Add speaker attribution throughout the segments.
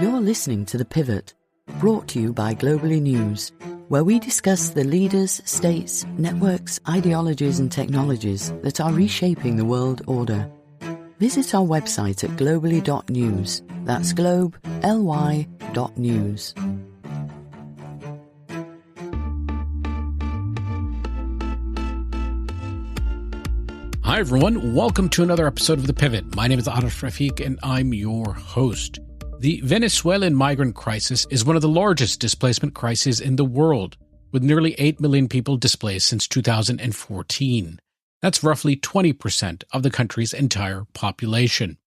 Speaker 1: You're listening to The Pivot, brought to you by Globally News, where we discuss the leaders, states, networks, ideologies and technologies that are reshaping the world order. Visit our website at globally.news. That's globe, L-Y, .news.
Speaker 2: Hi, everyone. Welcome to another episode of The Pivot. My name is Arif Rafiq, and I'm your host. The Venezuelan migrant crisis is one of the largest displacement crises in the world, with nearly 8 million people displaced since 2014. That's roughly 20% of the country's entire population.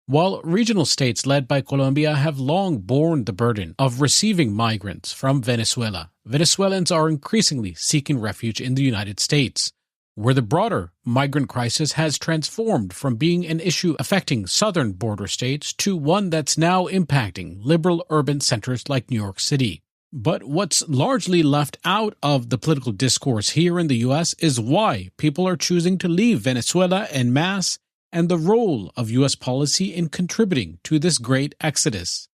Speaker 2: While regional states led by Colombia have long borne the burden of receiving migrants from Venezuela, Venezuelans are increasingly seeking refuge in the United States, where the broader migrant crisis has transformed from being an issue affecting southern border states to one that's now impacting liberal urban centers like New York City. But what's largely left out of the political discourse here in the U.S. is why people are choosing to leave Venezuela en masse and the role of U.S. policy in contributing to this great exodus.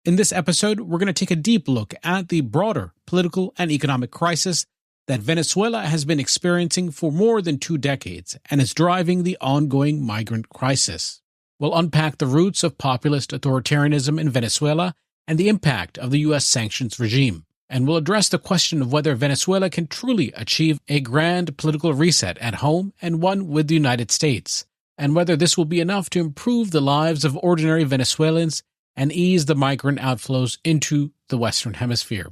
Speaker 2: In this episode, we're going to take a deep look at the broader political and economic crisis that Venezuela has been experiencing for more than 2 decades and is driving the ongoing migrant crisis. We'll unpack the roots of populist authoritarianism in Venezuela and the impact of the U.S. sanctions regime. And we'll address the question of whether Venezuela can truly achieve a grand political reset at home and one with the United States, and whether this will be enough to improve the lives of ordinary Venezuelans and ease the migrant outflows into the Western Hemisphere.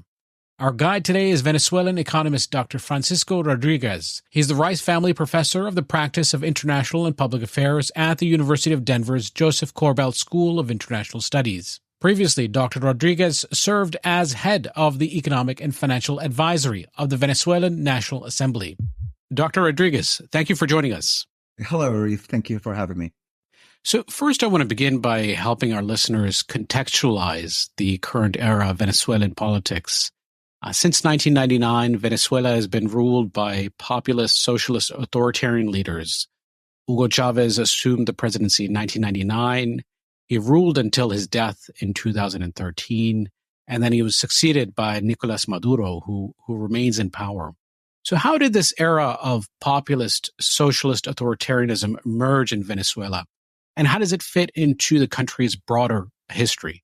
Speaker 2: Our guide today is Venezuelan economist Dr. Francisco Rodríguez. He's the Rice Family Professor of the Practice of International and Public Affairs at the University of Denver's Joseph Corbell School of International Studies. Previously, Dr. Rodríguez served as head of the Economic and Financial Advisory of the Venezuelan National Assembly. Dr. Rodríguez, thank you for joining us.
Speaker 3: Hello, Arif. Thank you for having me.
Speaker 2: So first, I want to begin by helping our listeners contextualize the current era of Venezuelan politics. Since 1999, Venezuela has been ruled by populist, socialist, authoritarian leaders. Hugo Chavez assumed the presidency in 1999. He ruled until his death in 2013, and then he was succeeded by Nicolas Maduro, who remains in power. So how did this era of populist, socialist authoritarianism emerge in Venezuela, and how does it fit into the country's broader history?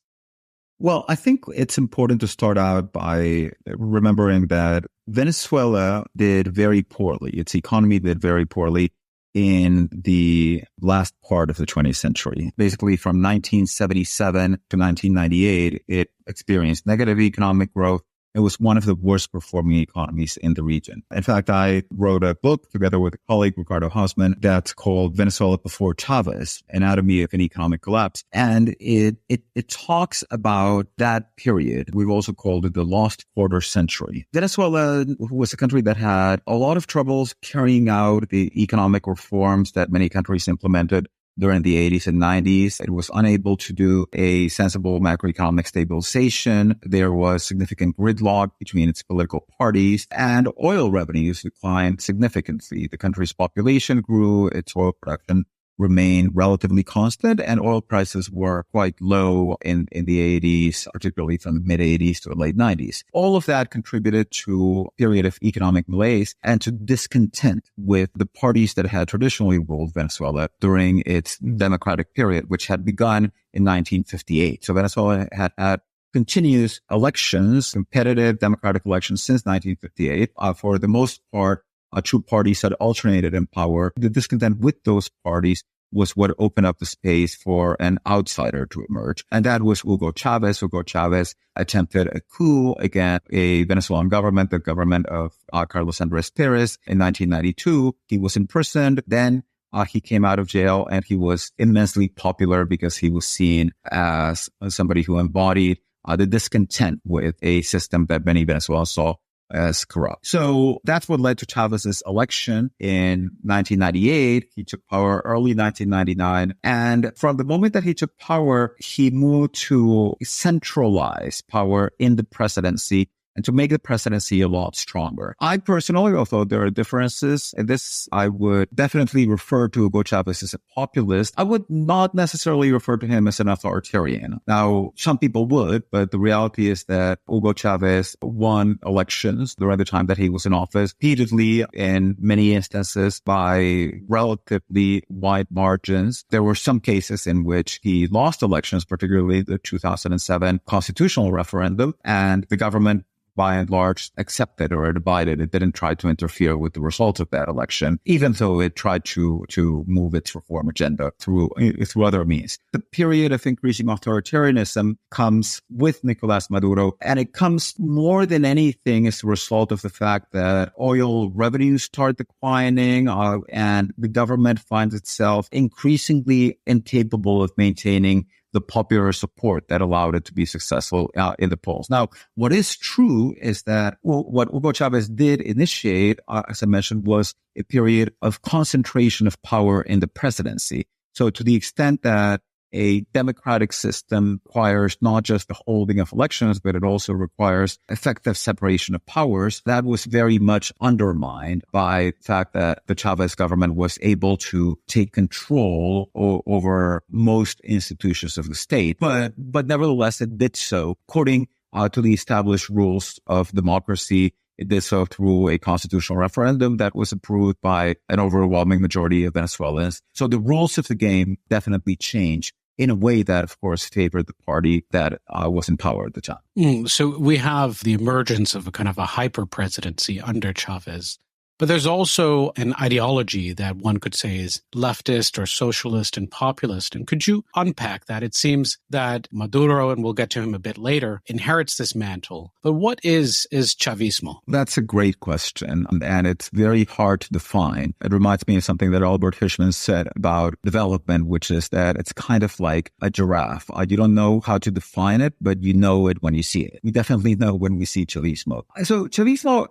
Speaker 3: Well, I think it's important to start out by remembering that Venezuela did very poorly. Its economy did very poorly in the last part of the 20th century. Basically, from 1977 to 1998, it experienced negative economic growth. It was one of the worst performing economies in the region. In fact, I wrote a book together with a colleague, Ricardo Hausman, that's called Venezuela Before Chavez, Anatomy of an Economic Collapse. And it talks about that period. We've also called it the lost quarter century. Venezuela was a country that had a lot of troubles carrying out the economic reforms that many countries implemented during the 80s and 90s. It was unable to do a sensible macroeconomic stabilization. There was significant gridlock between its political parties, and oil revenues declined significantly. The country's population grew, its oil production remained relatively constant, and oil prices were quite low in the 80s, particularly from the mid-80s to the late 90s. All of that contributed to a period of economic malaise and to discontent with the parties that had traditionally ruled Venezuela during its democratic period, which had begun in 1958. So Venezuela had had continuous elections, competitive democratic elections since 1958. For the most part, two parties had alternated in power. The discontent with those parties was what opened up the space for an outsider to emerge. And that was Hugo Chavez. Hugo Chavez attempted a coup against a Venezuelan government, the government of Carlos Andrés Pérez in 1992. He was imprisoned. Then he came out of jail, and he was immensely popular because he was seen as somebody who embodied the discontent with a system that many Venezuelans saw as corrupt. So that's what led to Chavez's election in 1998. He took power early 1999. And from the moment that he took power, he moved to centralize power in the presidency and to make the presidency a lot stronger. I personally, although there are differences in this, I would definitely refer to Hugo Chavez as a populist. I would not necessarily refer to him as an authoritarian. Now, some people would, but the reality is that Hugo Chavez won elections during the time that he was in office, repeatedly in many instances by relatively wide margins. There were some cases in which he lost elections, particularly the 2007 constitutional referendum, and the government by and large accepted or divided. It didn't try to interfere with the results of that election, even though it tried to move its reform agenda through other means. The period of increasing authoritarianism comes with Nicolás Maduro, and it comes more than anything as a result of the fact that oil revenues start declining, and the government finds itself increasingly incapable of maintaining the popular support that allowed it to be successful in the polls. Now, what is true is that what Hugo Chavez did initiate, as I mentioned, was a period of concentration of power in the presidency. So to the extent that a democratic system requires not just the holding of elections, but it also requires effective separation of powers. That was very much undermined by the fact that the Chavez government was able to take control over most institutions of the state. But nevertheless, it did so according to the established rules of democracy. It did so through a constitutional referendum that was approved by an overwhelming majority of Venezuelans. So the rules of the game definitely changed in a way that, of course, favored the party that was in power at the time.
Speaker 2: So we have the emergence of a kind of a hyper presidency under Chavez. But there's also an ideology that one could say is leftist or socialist and populist. And could you unpack that? It seems that Maduro, and we'll get to him a bit later, inherits this mantle. But what is Chavismo?
Speaker 3: That's a great question, and it's very hard to define. It reminds me of something that Albert Hirschman said about development, which is that it's kind of like a giraffe. You don't know how to define it, but you know it when you see it. We definitely know when we see Chavismo. So Chavismo,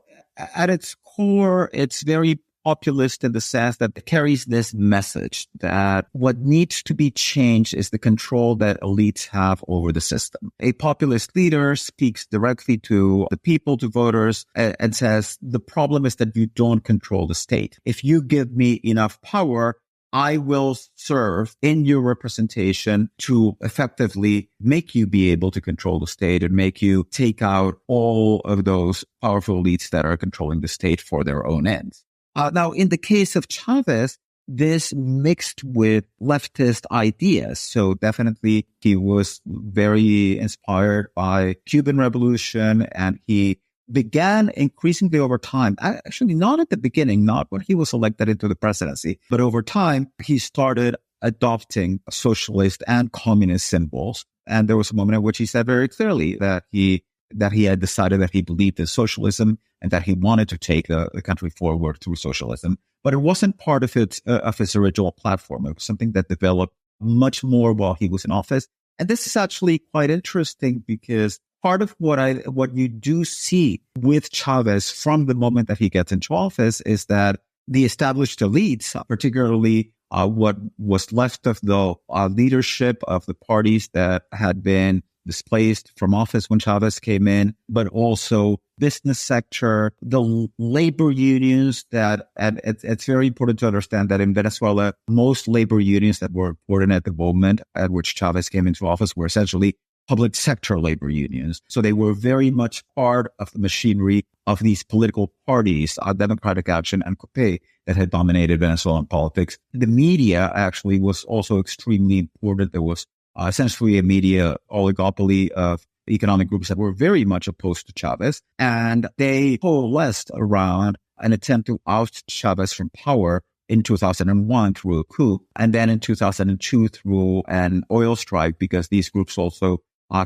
Speaker 3: at its core, it's very populist in the sense that it carries this message that what needs to be changed is the control that elites have over the system. A populist leader speaks directly to the people, to voters, and says, the problem is that you don't control the state. If you give me enough power, I will serve in your representation to effectively make you be able to control the state and make you take out all of those powerful elites that are controlling the state for their own ends. Now, in the case of Chavez, this mixed with leftist ideas. So definitely he was very inspired by Cuban Revolution, and he began increasingly over time, actually not at the beginning, not when he was elected into the presidency, but over time, he started adopting socialist and communist symbols. And there was a moment in which he said very clearly that he had decided that he believed in socialism and that he wanted to take the country forward through socialism. But it wasn't part of his original platform. It was something that developed much more while he was in office. And this is actually quite interesting because part of what you do see with Chavez from the moment that he gets into office is that the established elites, particularly what was left of the leadership of the parties that had been displaced from office when Chavez came in, but also business sector, the labor unions and it's very important to understand that in Venezuela, most labor unions that were important at the moment at which Chavez came into office were essentially public sector labor unions. So they were very much part of the machinery of these political parties, Democratic Action and COPE, that had dominated Venezuelan politics. The media actually was also extremely important. There was essentially a media oligopoly of economic groups that were very much opposed to Chavez, and they coalesced around an attempt to oust Chavez from power in 2001 through a coup, and then in 2002 through an oil strike, because these groups also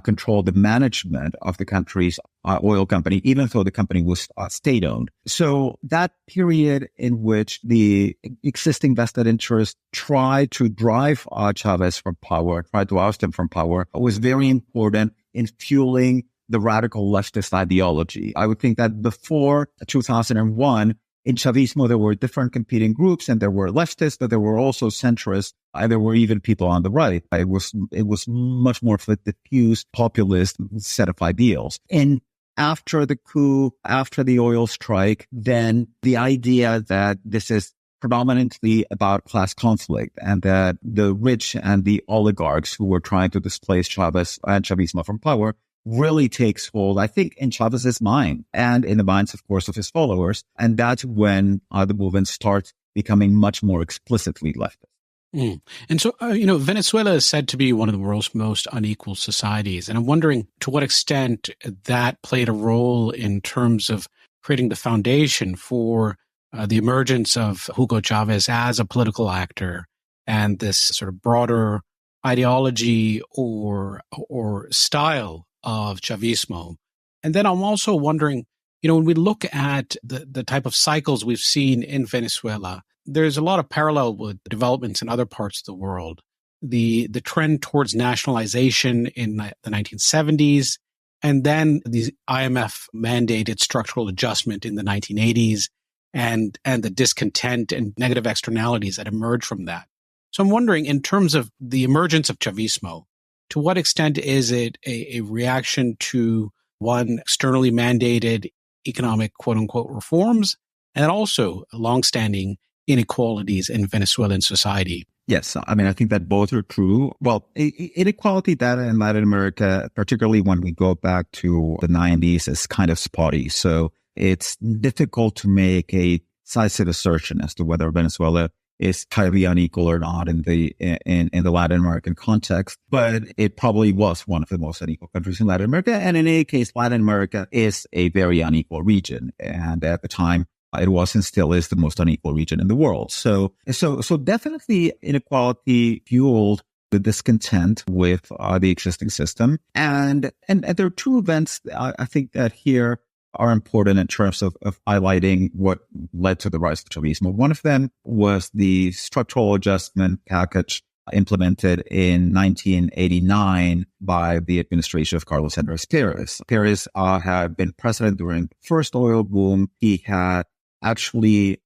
Speaker 3: controlled the management of the country's oil company, even though the company was state-owned. So that period in which the existing vested interests tried to drive Chavez from power, tried to oust him from power, was very important in fueling the radical leftist ideology. I would think that before 2001, in Chavismo, there were different competing groups, and there were leftists, but there were also centrists, and there were even people on the right. It was much more of a diffuse populist set of ideals. In after the coup, after the oil strike, then the idea that this is predominantly about class conflict and that the rich and the oligarchs who were trying to displace Chavez and Chavismo from power really takes hold, I think, in Chavez's mind and in the minds, of course, of his followers. And that's when the movement starts becoming much more explicitly leftist.
Speaker 2: And so, Venezuela is said to be one of the world's most unequal societies. And I'm wondering to what extent that played a role in terms of creating the foundation for the emergence of Hugo Chavez as a political actor and this sort of broader ideology or style of Chavismo. And then I'm also wondering, when we look at the type of cycles we've seen in Venezuela, there's a lot of parallel with developments in other parts of the world. The trend towards nationalization in the 1970s, and then the IMF mandated structural adjustment in the 1980s, and the discontent and negative externalities that emerged from that. So I'm wondering, in terms of the emergence of Chavismo, to what extent is it a reaction to one externally mandated economic quote unquote reforms, and also longstanding inequalities in Venezuelan society?
Speaker 3: Yes, I mean, I think that both are true. Well, inequality data in Latin America, particularly when we go back to the 90s, is kind of spotty. So it's difficult to make a decisive assertion as to whether Venezuela is highly unequal or not in the Latin American context. But it probably was one of the most unequal countries in Latin America. And in any case, Latin America is a very unequal region. And at the time, it was and still is the most unequal region in the world. So definitely inequality fueled the discontent with the existing system. And there are two events I think that here are important in terms of highlighting what led to the rise of Chavismo. One of them was the structural adjustment package implemented in 1989 by the administration of Carlos Andrés Pérez. Pérez had been president during the first oil boom. He had actually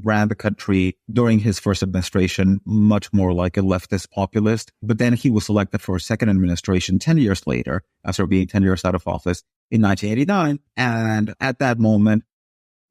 Speaker 3: ran the country during his first administration much more like a leftist populist. But then he was elected for a second administration 10 years later, after being 10 years out of office in 1989. And at that moment,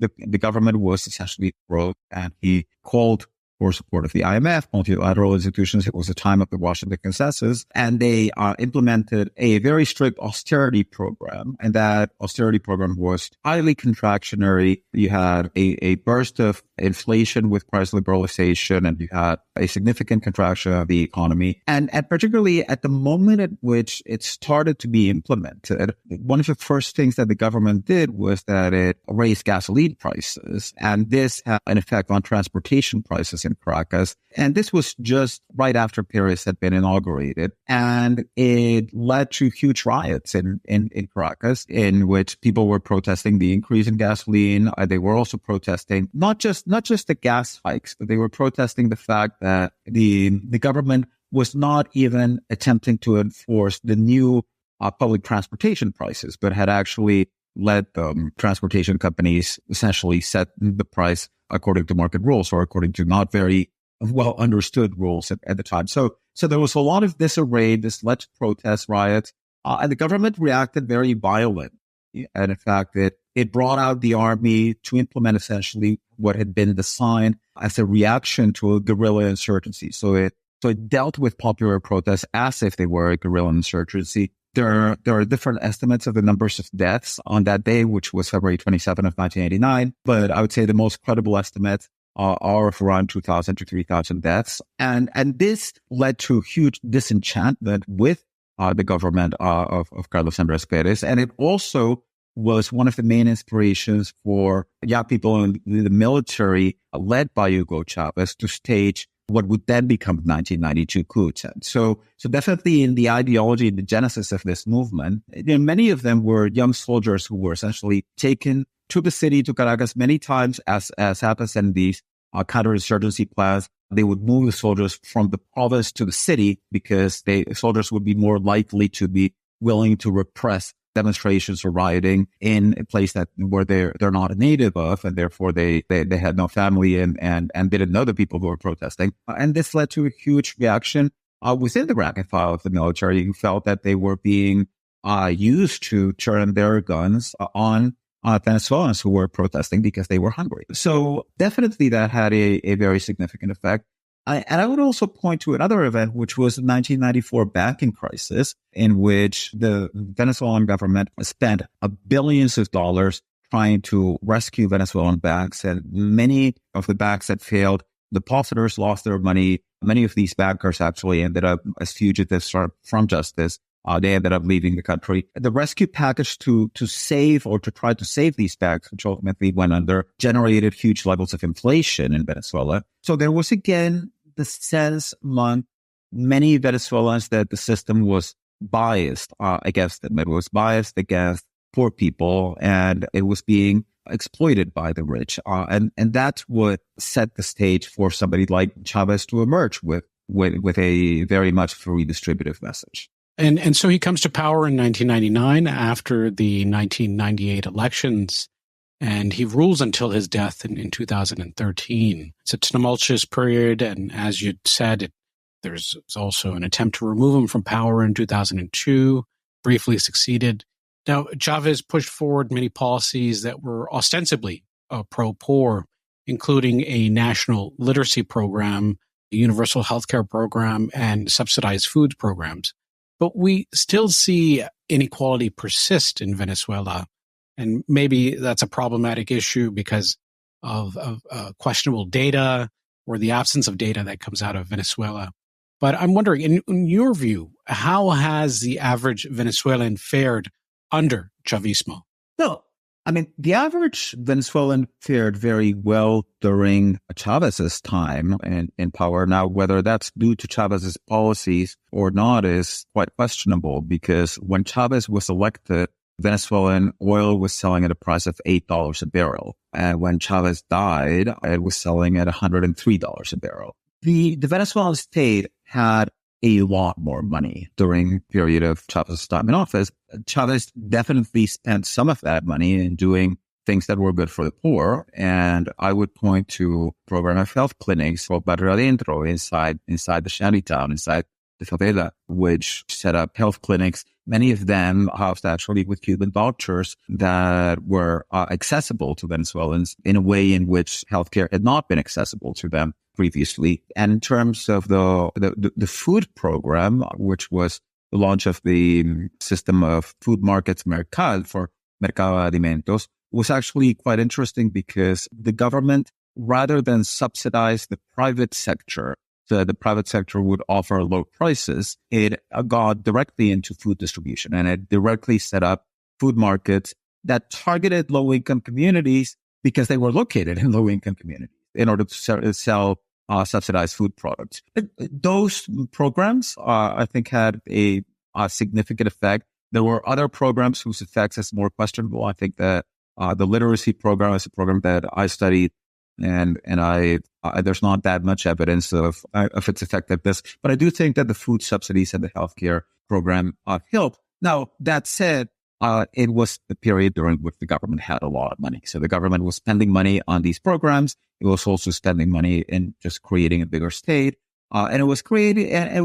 Speaker 3: the government was essentially broke, and he called for support of the IMF, multilateral institutions. It was the time of the Washington Consensus, and they implemented a very strict austerity program. And that austerity program was highly contractionary. You had a burst of inflation with price liberalization, and you had a significant contraction of the economy. And particularly at the moment at which it started to be implemented, one of the first things that the government did was that it raised gasoline prices. And this had an effect on transportation prices in Caracas. And this was just right after Pérez had been inaugurated. And it led to huge riots in Caracas, in which people were protesting the increase in gasoline. They were also protesting not just the gas hikes, but they were protesting the fact that the government was not even attempting to enforce the new public transportation prices, but had actually let transportation companies essentially set the price according to market rules, or according to not very well understood rules at the time. So there was a lot of disarray. This led to protest riots, and the government reacted very violently. And in fact, it brought out the army to implement essentially what had been designed as a reaction to a guerrilla insurgency. So it dealt with popular protests as if they were a guerrilla insurgency. There are different estimates of the numbers of deaths on that day, which was February 27 of 1989. But I would say the most credible estimates are of around 2,000 to 3,000 deaths. And this led to huge disenchantment with the government of Carlos Andrés Pérez. And it also was one of the main inspirations for young people in the military, led by Hugo Chavez, to stage what would then become 1992 coup attempt. So definitely in the ideology, the genesis of this movement, many of them were young soldiers who were essentially taken to the city, to Caracas, many times, as happens in these counterinsurgency plans. They would move the soldiers from the province to the city because soldiers would be more likely to be willing to repress demonstrations or rioting in a place where they're not a native of, and therefore they had no family and didn't know the people who were protesting. And this led to a huge reaction within the rank and file of the military, who felt that they were being used to turn their guns on Venezuelans who were protesting because they were hungry. So definitely that had a very significant effect. And I would also point to another event, which was the 1994 banking crisis, in which the Venezuelan government spent billions of dollars trying to rescue Venezuelan banks. And many of the banks that failed, depositors lost their money. Many of these bankers actually ended up as fugitives from justice. They ended up leaving the country. The rescue package to save or to try to save these banks, which ultimately went under, generated huge levels of inflation in Venezuela. So there was again the sense among many Venezuelans that the system was biased against them. It was biased against poor people, and it was being exploited by the rich. And that's what set the stage for somebody like Chavez to emerge with a very much redistributive message.
Speaker 2: And so he comes to power in 1999 after the 1998 elections, and he rules until his death in 2013. It's a tumultuous period, and as you said, there's also an attempt to remove him from power in 2002, briefly succeeded. Now, Chavez pushed forward many policies that were ostensibly pro-poor, including a national literacy program, a universal healthcare program, and subsidized foods programs. But we still see inequality persist in Venezuela. And maybe that's a problematic issue because of questionable data or the absence of data that comes out of Venezuela. But I'm wondering, in your view, how has the average Venezuelan fared under Chavismo?
Speaker 3: No, I mean, the average Venezuelan fared very well during Chavez's time in power. Now, whether that's due to Chavez's policies or not is quite questionable, because when Chavez was elected, Venezuelan oil was selling at a price of $8 a barrel. And when Chavez died, it was selling at $103 a barrel. The Venezuelan state had a lot more money during the period of Chavez's time in office. Chavez definitely spent some of that money in doing things that were good for the poor. And I would point to a program of health clinics called Barrio Adentro inside the shantytown, inside the favela, which set up health clinics. Many of them housed actually with Cuban doctors that were accessible to Venezuelans in a way in which healthcare had not been accessible to them previously. And in terms of the food program, which was the launch of the system of food markets, Mercado Alimentos, was actually quite interesting because the government, rather than subsidize the private sector, so the private sector would offer low prices, it got directly into food distribution, and it directly set up food markets that targeted low-income communities because they were located in low-income communities in order to sell subsidized food products. Those programs, I think, had a significant effect. There were other programs whose effects is more questionable. I think that the literacy program is a program that I studied, and there's not that much evidence of its effectiveness. But I do think that the food subsidies and the healthcare program helped. Now, that said, it was the period during which the government had a lot of money. So the government was spending money on these programs. It was also spending money in just creating a bigger state. And it was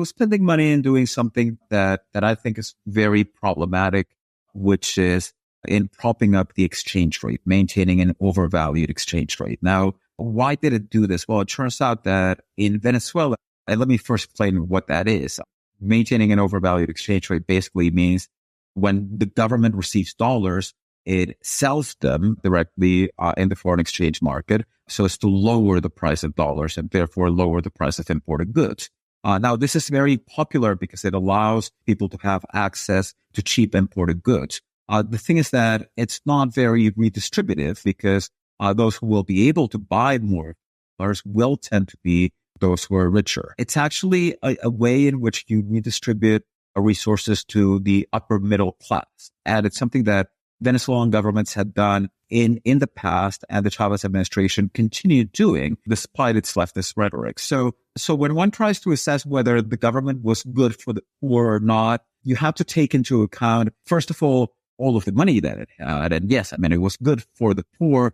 Speaker 3: spending money in doing something that I think is very problematic, which is in propping up the exchange rate, maintaining an overvalued exchange rate. Now, why did it do this? Well, it turns out that in Venezuela, and let me first explain what that is. Maintaining an overvalued exchange rate basically means when the government receives dollars, it sells them directly in the foreign exchange market so as to lower the price of dollars and therefore lower the price of imported goods. Now, this is very popular because it allows people to have access to cheap imported goods. The thing is that it's not very redistributive because those who will be able to buy more dollars will tend to be those who are richer. It's actually a way in which you redistribute resources to the upper middle class. And it's something that Venezuelan governments had done in the past, and the Chavez administration continued doing despite its leftist rhetoric. So when one tries to assess whether the government was good for the poor or not, you have to take into account, first of all of the money that it had. And yes, I mean, it was good for the poor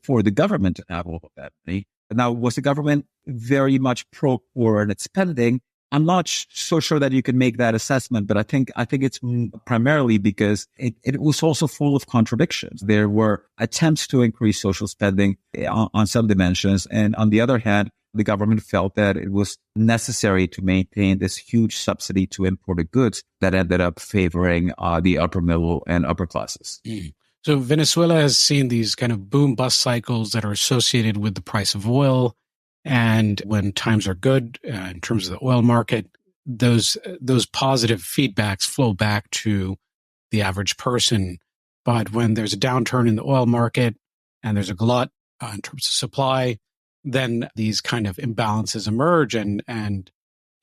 Speaker 3: for the government to have all of that money. Now, was the government very much pro-poor in its spending? I'm not so sure that you can make that assessment, but I think it's primarily because it was also full of contradictions. There were attempts to increase social spending on some dimensions, and on the other hand, the government felt that it was necessary to maintain this huge subsidy to imported goods that ended up favoring the upper middle and upper classes.
Speaker 2: So Venezuela has seen these kind of boom-bust cycles that are associated with the price of oil. And when times are good in terms of the oil market, those positive feedbacks flow back to the average person. But when there's a downturn in the oil market and there's a glut in terms of supply, then these kind of imbalances emerge and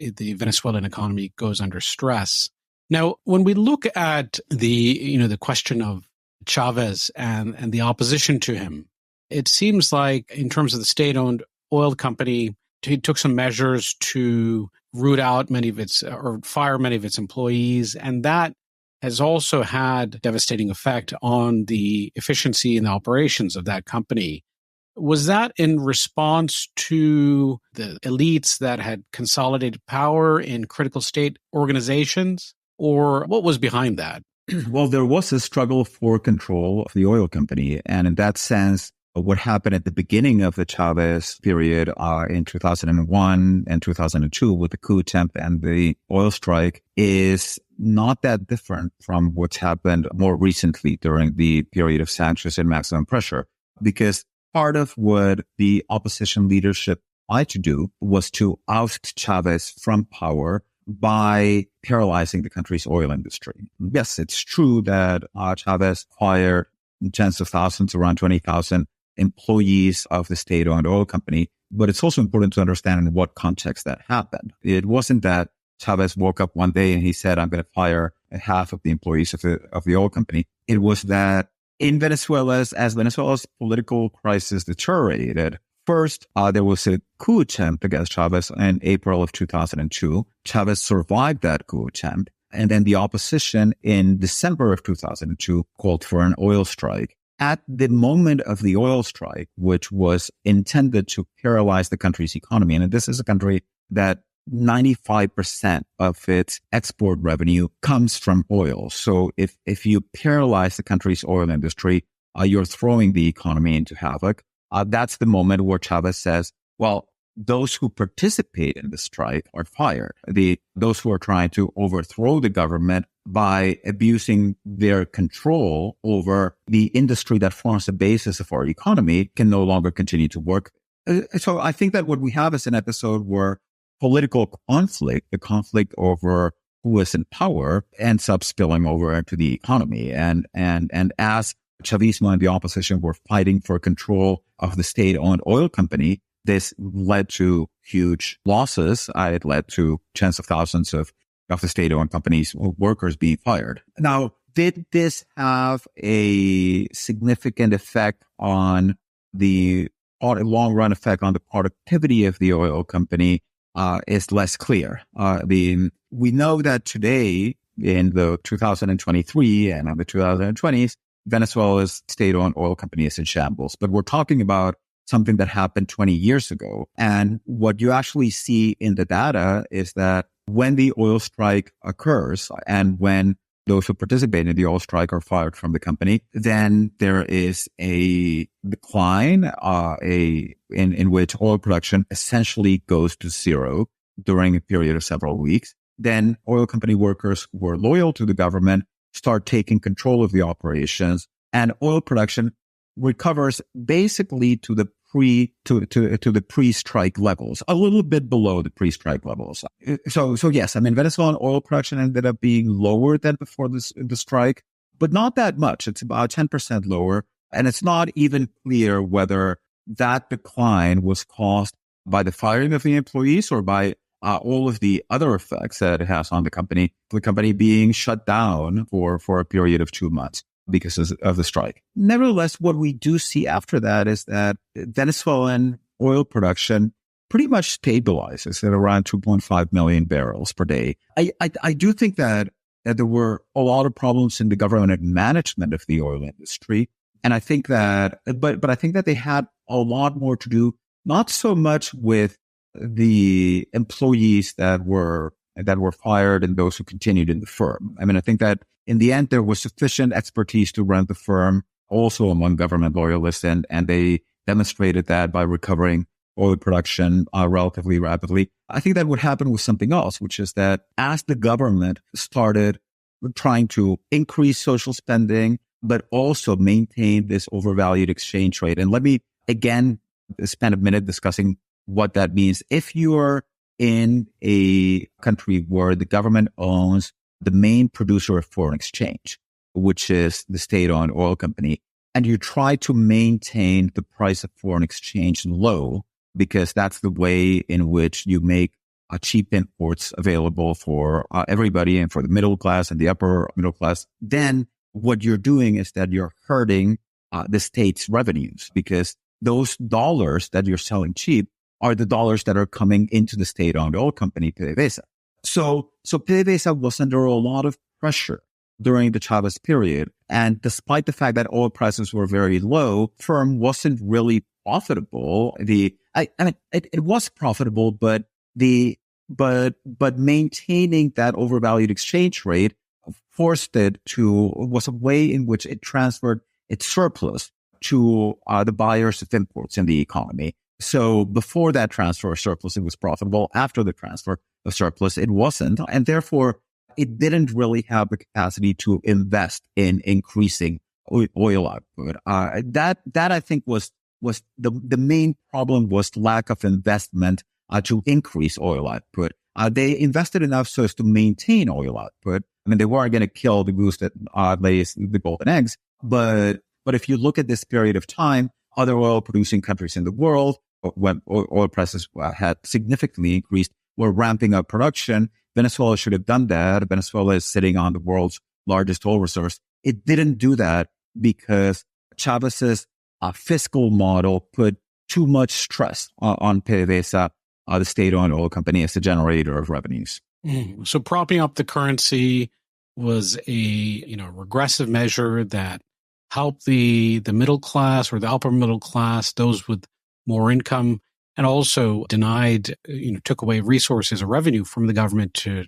Speaker 2: the Venezuelan economy goes under stress. Now, when we look at the question of Chavez and the opposition to him, it seems like in terms of the state-owned oil company, he took some measures to root out fire many of its employees. And that has also had a devastating effect on the efficiency and the operations of that company. Was that in response to the elites that had consolidated power in critical state organizations? Or what was behind that?
Speaker 3: Well, there was a struggle for control of the oil company. And in that sense, what happened at the beginning of the Chavez period in 2001 and 2002 with the coup attempt and the oil strike is not that different from what's happened more recently during the period of sanctions and maximum pressure. Because part of what the opposition leadership tried to do was to oust Chavez from power by paralyzing the country's oil industry. Yes, it's true that Chavez fired tens of thousands, around 20,000 employees of the state-owned oil company. But it's also important to understand in what context that happened. It wasn't that Chavez woke up one day and he said, I'm going to fire half of the employees of the oil company. It was that in Venezuela's political crisis deteriorated, first, there was a coup attempt against Chavez in April of 2002. Chavez survived that coup attempt. And then the opposition in December of 2002 called for an oil strike. At the moment of the oil strike, which was intended to paralyze the country's economy, and this is a country that 95% of its export revenue comes from oil. So if you paralyze the country's oil industry, you're throwing the economy into havoc. That's the moment where Chavez says, well, those who participate in the strike are fired. Those who are trying to overthrow the government by abusing their control over the industry that forms the basis of our economy can no longer continue to work. So I think that what we have is an episode where political conflict, the conflict over who is in power, ends up spilling over into the economy. And as Chavismo and the opposition were fighting for control of the state-owned oil company, this led to huge losses. It led to tens of thousands of the state-owned companies' workers being fired. Now, did this have a significant effect on the long-run effect on the productivity of the oil company? Is less clear. We know that today, in the 2023 and in the 2020s, Venezuela's state-owned oil company is in shambles. But we're talking about something that happened 20 years ago. And what you actually see in the data is that when the oil strike occurs and when those who participate in the oil strike are fired from the company, then there is a decline in which oil production essentially goes to zero during a period of several weeks. Then oil company workers who were loyal to the government start taking control of the operations, and oil production recovers basically to the pre-strike levels, a little bit below the pre-strike levels. So yes, I mean, Venezuelan oil production ended up being lower than before the strike, but not that much. It's about 10% lower. And it's not even clear whether that decline was caused by the firing of the employees or by all of the other effects that it has on the company being shut down for a period of 2 months because of the strike. Nevertheless, what we do see after that is that Venezuelan oil production pretty much stabilizes at around 2.5 million barrels per day. I do think that there were a lot of problems in the government management of the oil industry. And I think that, but I think that they had a lot more to do, not so much with the employees that were fired and those who continued in the firm. I mean, I think that in the end, there was sufficient expertise to run the firm, also among government loyalists, and they demonstrated that by recovering oil production relatively rapidly. I think that would happen with something else, which is that as the government started trying to increase social spending, but also maintain this overvalued exchange rate. And let me again spend a minute discussing what that means. If you're in a country where the government owns the main producer of foreign exchange, which is the state-owned oil company, and you try to maintain the price of foreign exchange low, because that's the way in which you make cheap imports available for everybody and for the middle class and the upper middle class, then what you're doing is that you're hurting the state's revenues, because those dollars that you're selling cheap are the dollars that are coming into the state-owned oil company, PDVSA. So PDVSA was under a lot of pressure during the Chavez period. And despite the fact that oil prices were very low, firm wasn't really profitable. It was profitable, but maintaining that overvalued exchange rate was a way in which it transferred its surplus to the buyers of imports in the economy. So before that transfer of surplus, it was profitable. After the transfer of surplus, it wasn't. And therefore, it didn't really have the capacity to invest in increasing oil output. That I think was the main problem, was lack of investment to increase oil output. They invested enough so as to maintain oil output. I mean, they weren't going to kill the goose that lays the golden eggs. But if you look at this period of time, other oil producing countries in the world, when oil prices had significantly increased, were ramping up production. Venezuela should have done that. Venezuela is sitting on the world's largest oil reserves. It didn't do that because Chavez's fiscal model put too much stress on PDVSA, the state-owned oil company, as the generator of revenues.
Speaker 2: So propping up the currency was a regressive measure that helped the middle class or the upper middle class, those with more income, and also denied, took away resources or revenue from the government to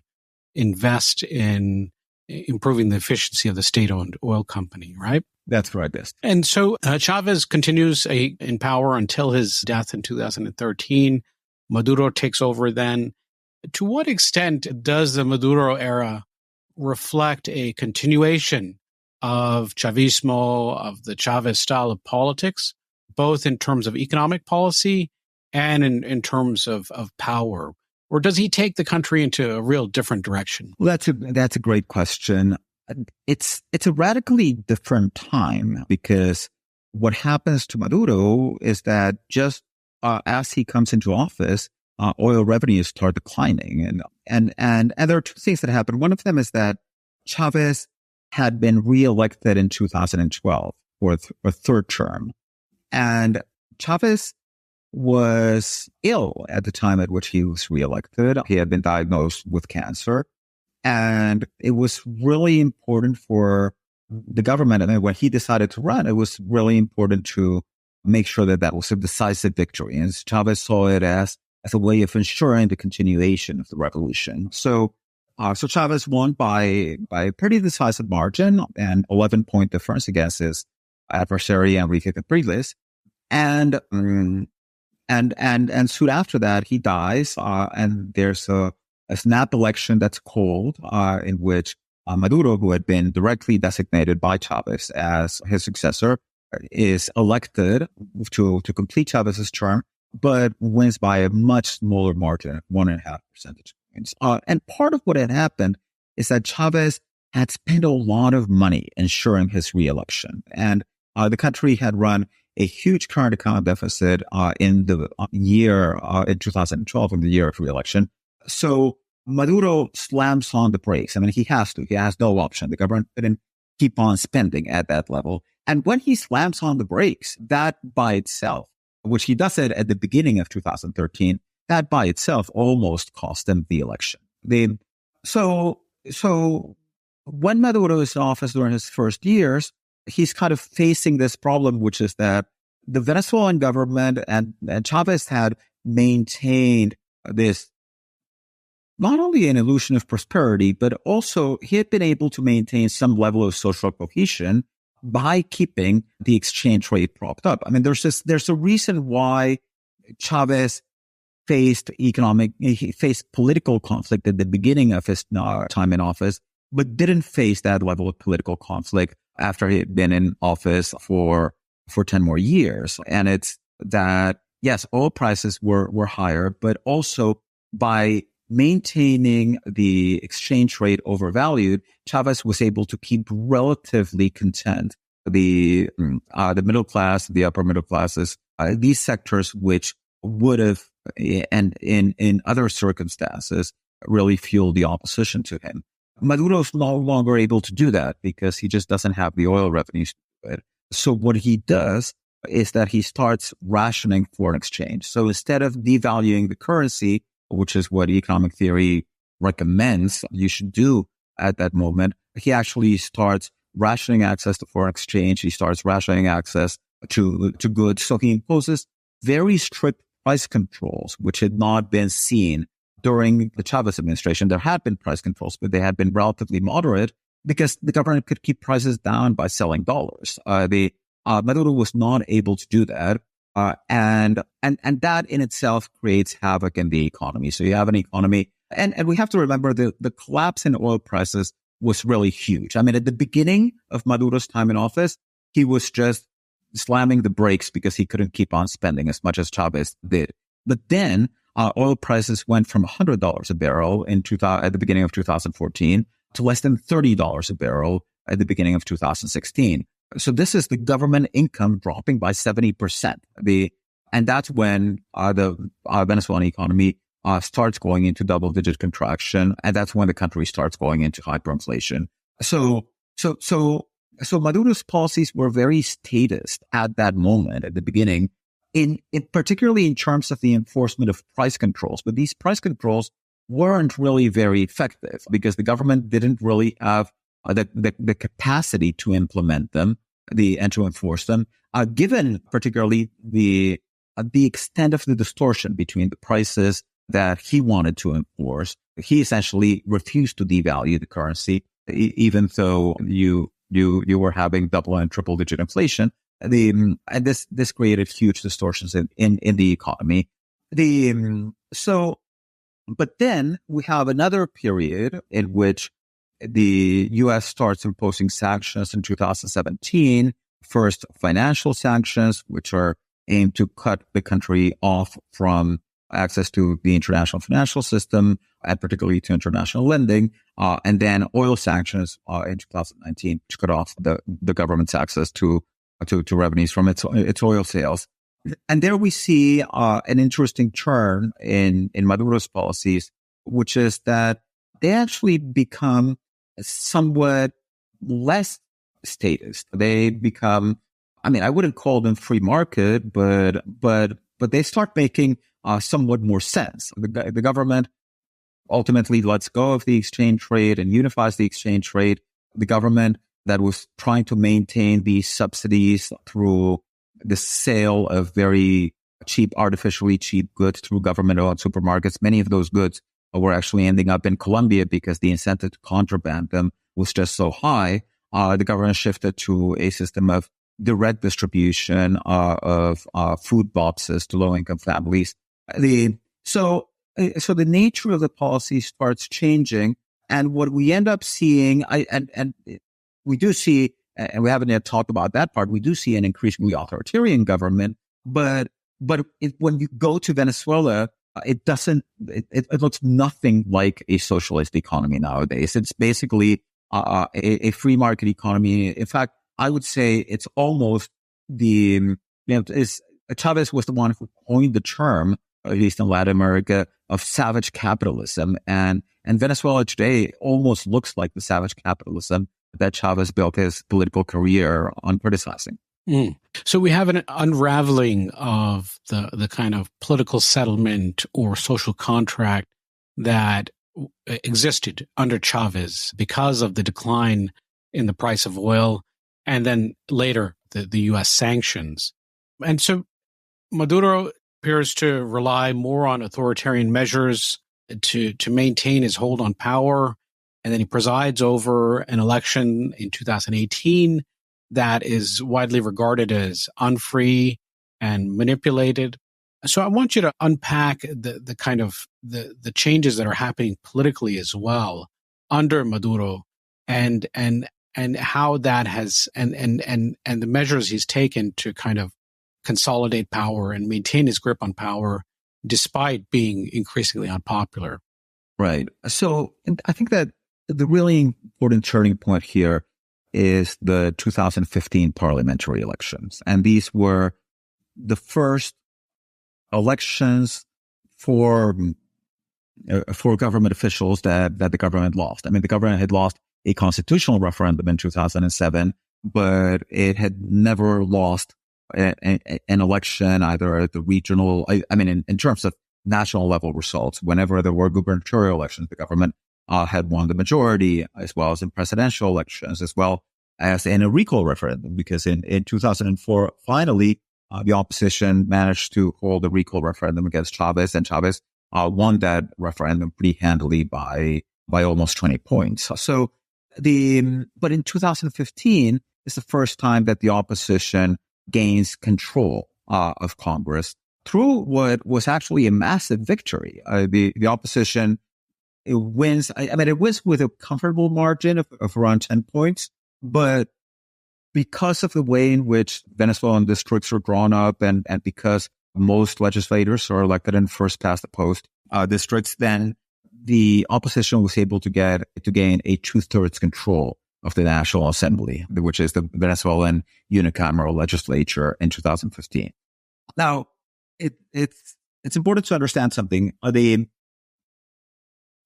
Speaker 2: invest in improving the efficiency of the state-owned oil company, right?
Speaker 3: That's right, yes.
Speaker 2: And so Chavez continues in power until his death in 2013. Maduro takes over then. To what extent does the Maduro era reflect a continuation of Chavismo, of the Chavez style of politics, both in terms of economic policy and in terms of power? Or does he take the country into a real different direction?
Speaker 3: Well, that's a great question. It's a radically different time, because what happens to Maduro is that just as he comes into office, oil revenues start declining. And there are two things that happen. One of them is that Chavez had been reelected in 2012 for a third term. And Chavez was ill at the time at which he was reelected. He had been diagnosed with cancer. And it was really important for the government. I mean, when he decided to run, it was really important to make sure that was a decisive victory. And Chavez saw it as a way of ensuring the continuation of the revolution. So Chavez won by a pretty decisive margin, and 11-point difference against his adversary, Arif Rafiq. And soon after that, he dies, and there's a snap election that's called, in which Maduro, who had been directly designated by Chavez as his successor, is elected to complete Chavez's term, but wins by a much smaller margin, 1.5 percentage points. And part of what had happened is that Chavez had spent a lot of money ensuring his reelection. And the country had run a huge current account deficit in the year, in 2012, in the year of reelection. So Maduro slams on the brakes. I mean, he has to. He has no option. The government couldn't keep on spending at that level. And when he slams on the brakes, that by itself, which he does it at the beginning of 2013, that by itself almost cost him the election. So when Maduro is in office during his first years, he's kind of facing this problem, which is that the Venezuelan government and Chavez had maintained this, not only an illusion of prosperity, but also he had been able to maintain some level of social cohesion by keeping the exchange rate propped up. I mean, there's a reason why Chavez faced political conflict at the beginning of his time in office, but didn't face that level of political conflict after he had been in office for 10 more years. And it's that, yes, oil prices were higher, but also by maintaining the exchange rate overvalued, Chavez was able to keep relatively content the middle class, the upper middle classes, these sectors which would have, and in other circumstances, really fueled the opposition to him. Maduro's no longer able to do that because he just doesn't have the oil revenues to do it. So what he does is that he starts rationing foreign exchange. So instead of devaluing the currency, which is what economic theory recommends you should do at that moment, he actually starts rationing access to foreign exchange. He starts rationing access to goods. So he imposes very strict price controls, which had not been seen during the Chavez administration. There had been price controls, but they had been relatively moderate because the government could keep prices down by selling dollars. Maduro was not able to do that. And that in itself creates havoc in the economy. So you have an economy, and we have to remember the collapse in oil prices was really huge. I mean, at the beginning of Maduro's time in office, he was just slamming the brakes because he couldn't keep on spending as much as Chavez did. But then oil prices went from $100 a barrel at the beginning of 2014 to less than $30 a barrel at the beginning of 2016. So this is the government income dropping by 70%. And that's when the Venezuelan economy starts going into double-digit contraction, and that's when the country starts going into hyperinflation. So Maduro's policies were very statist at that moment, at the beginning, in particularly in terms of the enforcement of price controls. But these price controls weren't really very effective because the government didn't really have the capacity to implement them and to enforce them, given particularly the extent of the distortion between the prices that he wanted to enforce. He essentially refused to devalue the currency, even though you were having double and triple digit inflation. And this created huge distortions in the economy. But then we have another period in which the U.S. starts imposing sanctions in 2017. First, financial sanctions, which are aimed to cut the country off from access to the international financial system, and particularly to international lending, and then oil sanctions in 2019 to cut off the government's access to revenues from its oil sales. And there we see an interesting turn in Maduro's policies, which is that they actually become somewhat less statist. They become, I mean, I wouldn't call them free market, but they start making somewhat more sense. The government ultimately lets go of the exchange rate and unifies the exchange rate. The government that was trying to maintain these subsidies through the sale of very cheap, artificially cheap goods through government-owned supermarkets. Many of those goods were actually ending up in Colombia because the incentive to contraband them was just so high. The government shifted to a system of direct distribution of food boxes to low-income families. So the nature of the policy starts changing, and what we end up seeing, we do see, and we haven't yet talked about that part, we do see an increasingly authoritarian government, but when you go to Venezuela, it looks nothing like a socialist economy nowadays. It's basically a free market economy. In fact, I would say it's almost Chavez was the one who coined the term, at least in Latin America, of savage capitalism. And Venezuela today almost looks like the savage capitalism that Chavez built his political career on criticizing.
Speaker 2: So we have an unraveling of the kind of political settlement or social contract that existed under Chavez because of the decline in the price of oil and then later the U.S. sanctions. And so Maduro appears to rely more on authoritarian measures to maintain his hold on power. And then he presides over an election in 2018 that is widely regarded as unfree and manipulated. So I want you to unpack the kind of the changes that are happening politically as well under Maduro, and how that has and the measures he's taken to kind of consolidate power and maintain his grip on power despite being increasingly unpopular.
Speaker 3: Right. So I think that the really important turning point here is the 2015 parliamentary elections. And these were the first elections for government officials that the government lost. I mean, the government had lost a constitutional referendum in 2007, but it had never lost an election either at the regional, in terms of national level results. Whenever there were gubernatorial elections, the government had won the majority, as well as in presidential elections, as well as in a recall referendum, because in 2004, finally, the opposition managed to hold a recall referendum against Chavez, and Chavez won that referendum pretty handily by almost 20 points. So but in 2015 is the first time that the opposition gains control of Congress through what was actually a massive victory. The opposition, it wins. It wins with a comfortable margin of around 10 points, but because of the way in which Venezuelan districts are drawn up and because most legislators are elected in first past the post districts, then the opposition was able to gain a 2/3 control of the National Assembly, which is the Venezuelan unicameral legislature in 2015. Now, it's important to understand something.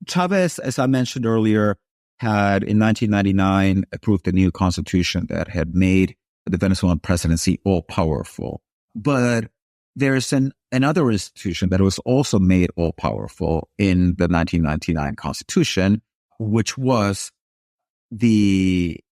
Speaker 3: Chavez, as I mentioned earlier, had in 1999 approved a new constitution that had made the Venezuelan presidency all powerful. But there's another institution that was also made all powerful in the 1999 constitution, which was the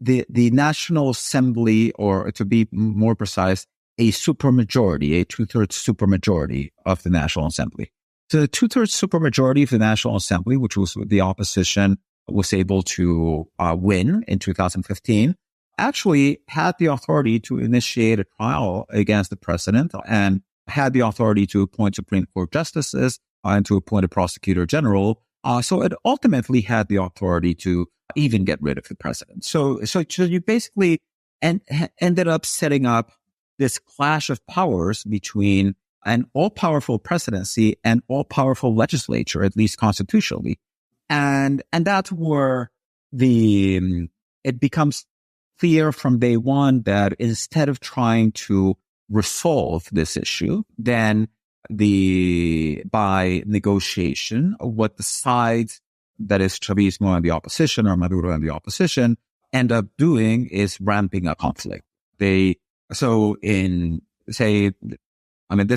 Speaker 3: National Assembly, or to be more precise, a supermajority, a 2/3 supermajority of the National Assembly. So the 2/3 supermajority of the National Assembly, which was the opposition was able to win in 2015, actually had the authority to initiate a trial against the president and had the authority to appoint Supreme Court justices and to appoint a prosecutor general. So it ultimately had the authority to even get rid of the president. So you basically ended up setting up this clash of powers between an all-powerful presidency and all-powerful legislature, at least constitutionally. And that's where it becomes clear from day one that instead of trying to resolve this issue, then by negotiation, what the sides, that is Chavismo and the opposition, or Maduro and the opposition, end up doing is ramping up conflict. This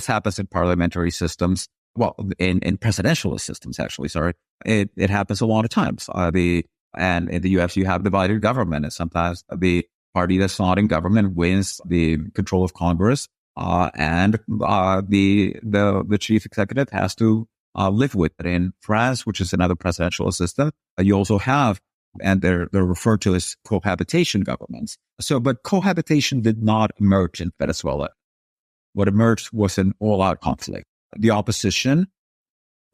Speaker 3: happens in parliamentary systems. Well, in presidential systems, actually, sorry. It happens a lot of times. And in the US, you have divided government, and sometimes the party that's not in government wins the control of Congress, and the chief executive has to live with it. In France, which is another presidential system, you also have, and they're referred to as cohabitation governments. But cohabitation did not emerge in Venezuela. What emerged was an all-out conflict. The opposition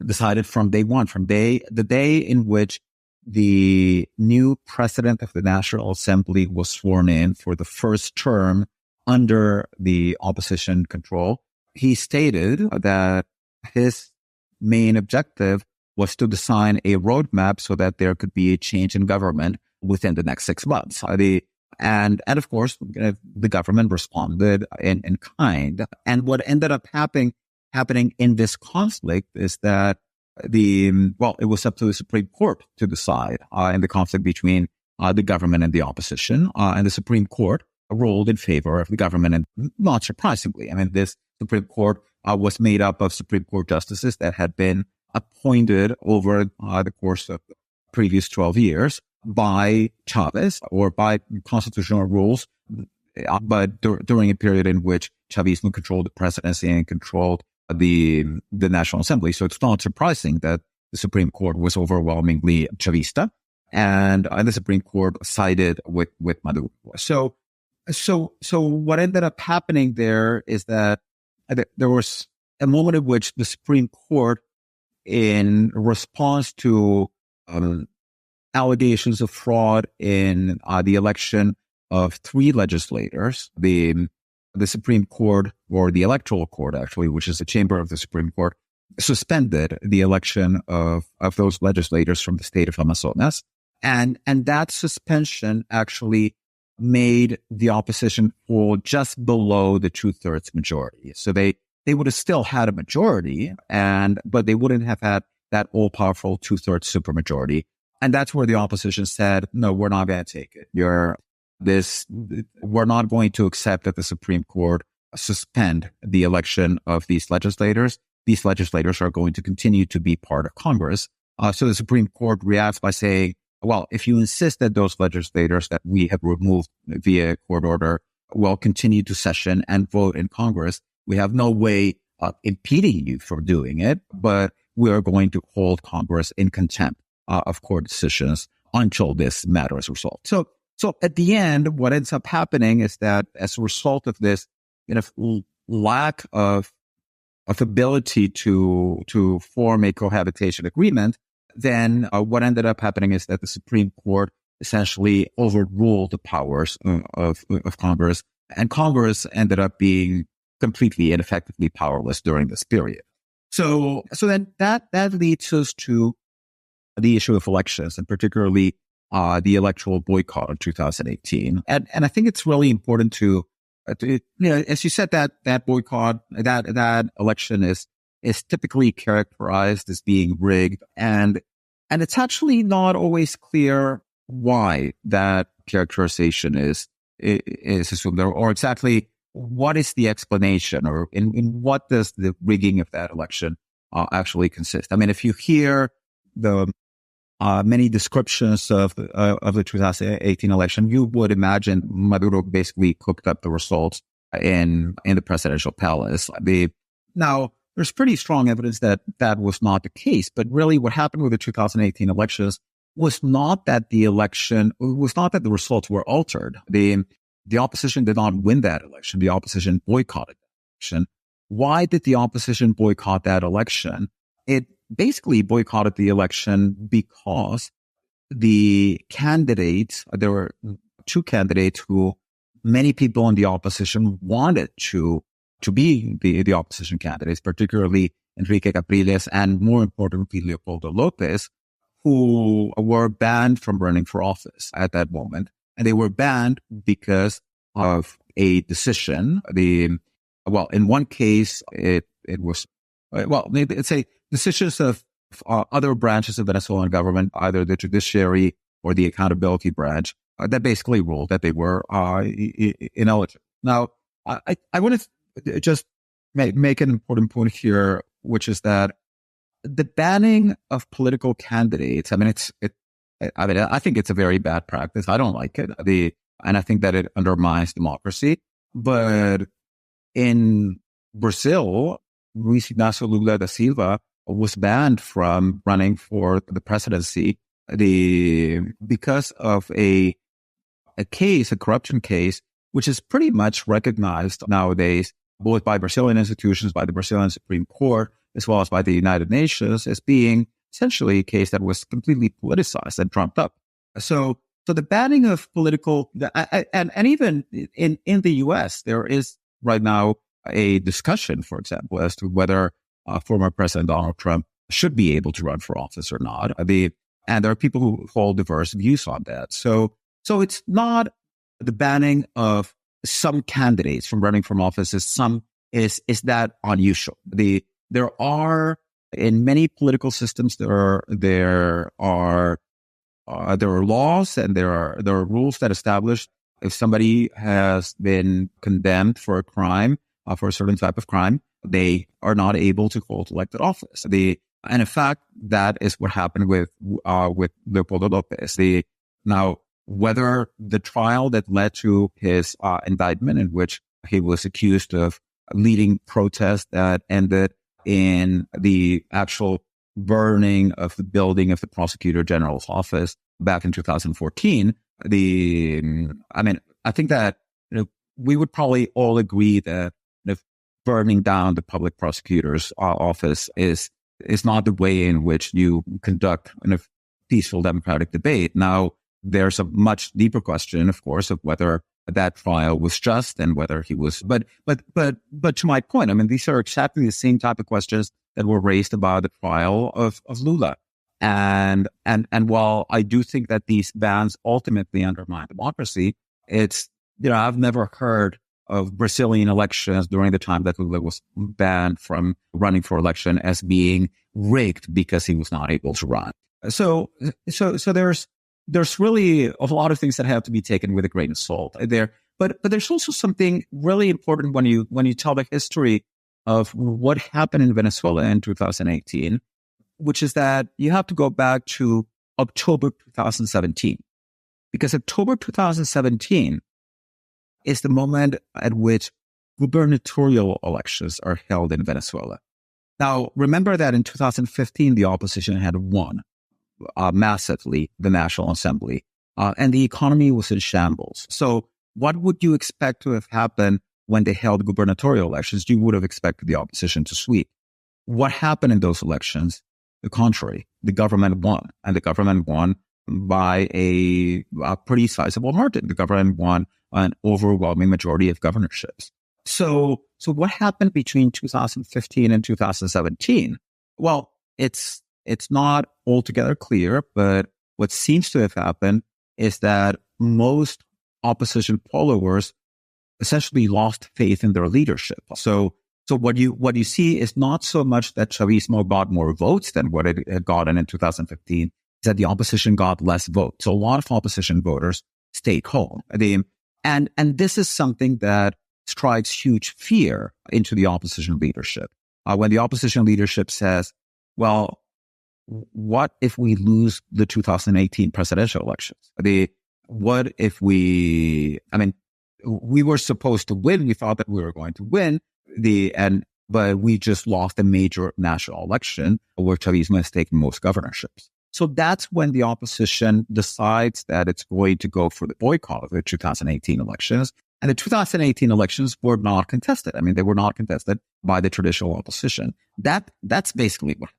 Speaker 3: decided from day one, the day in which the new president of the National Assembly was sworn in for the first term under the opposition control, he stated that his main objective was to design a roadmap so that there could be a change in government within the next 6 months. And of course, the government responded in kind. And what ended up happening in this conflict is that it was up to the Supreme Court to decide in the conflict between the government and the opposition. And the Supreme Court ruled in favor of the government. And not surprisingly, this Supreme Court was made up of Supreme Court justices that had been appointed over the course of the previous 12 years by Chavez, or by constitutional rules. but during a period in which Chavismo controlled the presidency and controlled the National Assembly. So it's not surprising that the Supreme Court was overwhelmingly Chavista, and the Supreme Court sided with Maduro. So what ended up happening there is that there was a moment in which the Supreme Court, in response to allegations of fraud in the election of 3 legislators, the Supreme Court, or the Electoral Court, actually, which is the chamber of the Supreme Court, suspended the election of those legislators from the state of Amazonas. And that suspension actually made the opposition fall just below the 2/3 majority. So they would have still had a majority, but they wouldn't have had that all-powerful 2/3 supermajority. And that's where the opposition said, no, we're not going to take it. We're not going to accept that the Supreme Court suspend the election of these legislators. These legislators are going to continue to be part of Congress. So the Supreme Court reacts by saying, well, if you insist that those legislators that we have removed via court order will continue to session and vote in Congress, we have no way of impeding you from doing it, but we are going to hold Congress in contempt of court decisions until this matter is resolved. So at the end, what ends up happening is that as a result of this lack of ability to form a cohabitation agreement, then what ended up happening is that the Supreme Court essentially overruled the powers of Congress, and Congress ended up being completely and effectively powerless during this period. So then that leads us to the issue of elections, and particularly the electoral boycott of 2018. And I think it's really important to as you said, that boycott, that election is typically characterized as being rigged, and it's actually not always clear why that characterization is assumed, or exactly what is the explanation, or in what does the rigging of that election actually consist. I mean, if you hear the many descriptions of the 2018 election, you would imagine Maduro basically cooked up the results in the presidential palace. Now, there's pretty strong evidence that was not the case, but really what happened with the 2018 elections was not that the results were altered. The opposition did not win that election. The opposition boycotted that election. Why did the opposition boycott that election? It basically boycotted the election because the candidates, there were 2 candidates who many people in the opposition wanted to be the opposition candidates, particularly Enrique Capriles and, more importantly, Leopoldo Lopez, who were banned from running for office at that moment. And they were banned because of a decision. In one case, it was, let's say, decisions of other branches of Venezuelan government, either the judiciary or the accountability branch, that basically ruled that they were ineligible. Now, I want to just make an important point here, which is that the banning of political candidates, I think it's a very bad practice. I don't like it. And I think that it undermines democracy. But in Brazil, Luis Ignacio Lula da Silva was banned from running for the presidency because of a corruption case, which is pretty much recognized nowadays, both by Brazilian institutions, by the Brazilian Supreme Court, as well as by the United Nations, as being essentially a case that was completely politicized and trumped up. So the banning of political, and even in the U.S., there is right now a discussion, for example, as to whether former President Donald Trump should be able to run for office or not. And there are people who hold diverse views on that. So it's not the banning of some candidates from running from office is that unusual. There are, in many political systems, there are laws and there are rules that establish if somebody has been condemned for a crime, for a certain type of crime, they are not able to hold elected office. And in fact, that is what happened with Leopoldo Lopez. Now, whether the trial that led to his indictment, in which he was accused of leading protests that ended in the actual burning of the building of the prosecutor general's office back in 2014, I think that we would probably all agree that burning down the public prosecutor's office is not the way in which you conduct a peaceful democratic debate. Now, there's a much deeper question, of course, of whether that trial was just and whether he was. But to my point, these are exactly the same type of questions that were raised about the trial of Lula. And while I do think that these bans ultimately undermine democracy, it's, I've never heard of Brazilian elections during the time that Lula was banned from running for election as being rigged because he was not able to run. So there's really a lot of things that have to be taken with a grain of salt there. But there's also something really important when you tell the history of what happened in Venezuela in 2018, which is that you have to go back to October 2017, because October 2017 is the moment at which gubernatorial elections are held in Venezuela. Now, remember that in 2015, the opposition had won massively the National Assembly, and the economy was in shambles. So what would you expect to have happened when they held gubernatorial elections? You would have expected the opposition to sweep. What happened in those elections? The contrary. The government won, and the government won by a pretty sizable margin. The government won an overwhelming majority of governorships. So what happened between 2015 and 2017? Well, it's not altogether clear, but what seems to have happened is that most opposition followers essentially lost faith in their leadership. So what you see is not so much that Chavismo got more votes than what it had gotten in 2015, is that the opposition got less votes. So a lot of opposition voters stayed home. And this is something that strikes huge fear into the opposition leadership. When the opposition leadership says, well, what if we lose the 2018 presidential elections? What if we were supposed to win. We thought that we were going to win but we just lost a major national election where Chavismo has taken most governorships. So that's when the opposition decides that it's going to go for the boycott of the 2018 elections. And the 2018 elections were not contested. They were not contested by the traditional opposition. That's basically what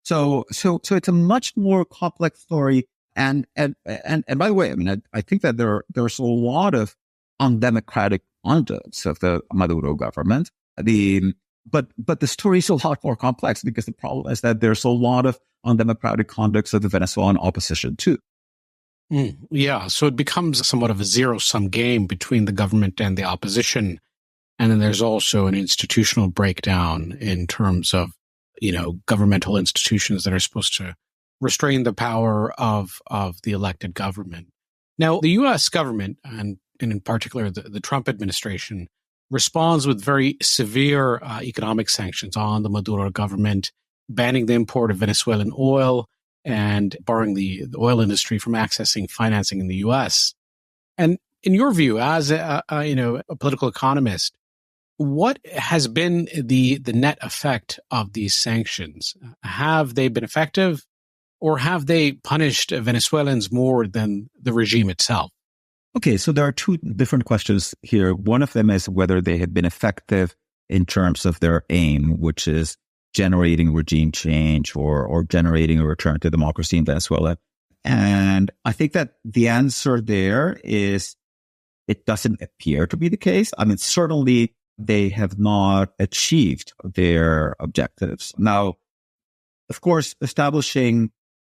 Speaker 3: so it's a much more complex story. And by the way, I think that there's a lot of undemocratic conducts of the Maduro government. But the story is a lot more complex because the problem is that there's a lot of undemocratic conducts of the Venezuelan opposition too.
Speaker 2: Yeah, so it becomes somewhat of a zero-sum game between the government and the opposition. And then there's also an institutional breakdown in terms of, governmental institutions that are supposed to restrain the power of the elected government. Now, the U.S. government, and in particular the Trump administration, responds with very severe economic sanctions on the Maduro government, banning the import of Venezuelan oil and barring the oil industry from accessing financing in the U.S. And in your view, as a political economist, what has been the net effect of these sanctions? Have they been effective, or have they punished Venezuelans more than the regime itself?
Speaker 3: Okay, so there are two different questions here. One of them is whether they have been effective in terms of their aim, which is generating regime change or generating a return to democracy in Venezuela. And I think that the answer there is it doesn't appear to be the case. Certainly they have not achieved their objectives. Now, of course, establishing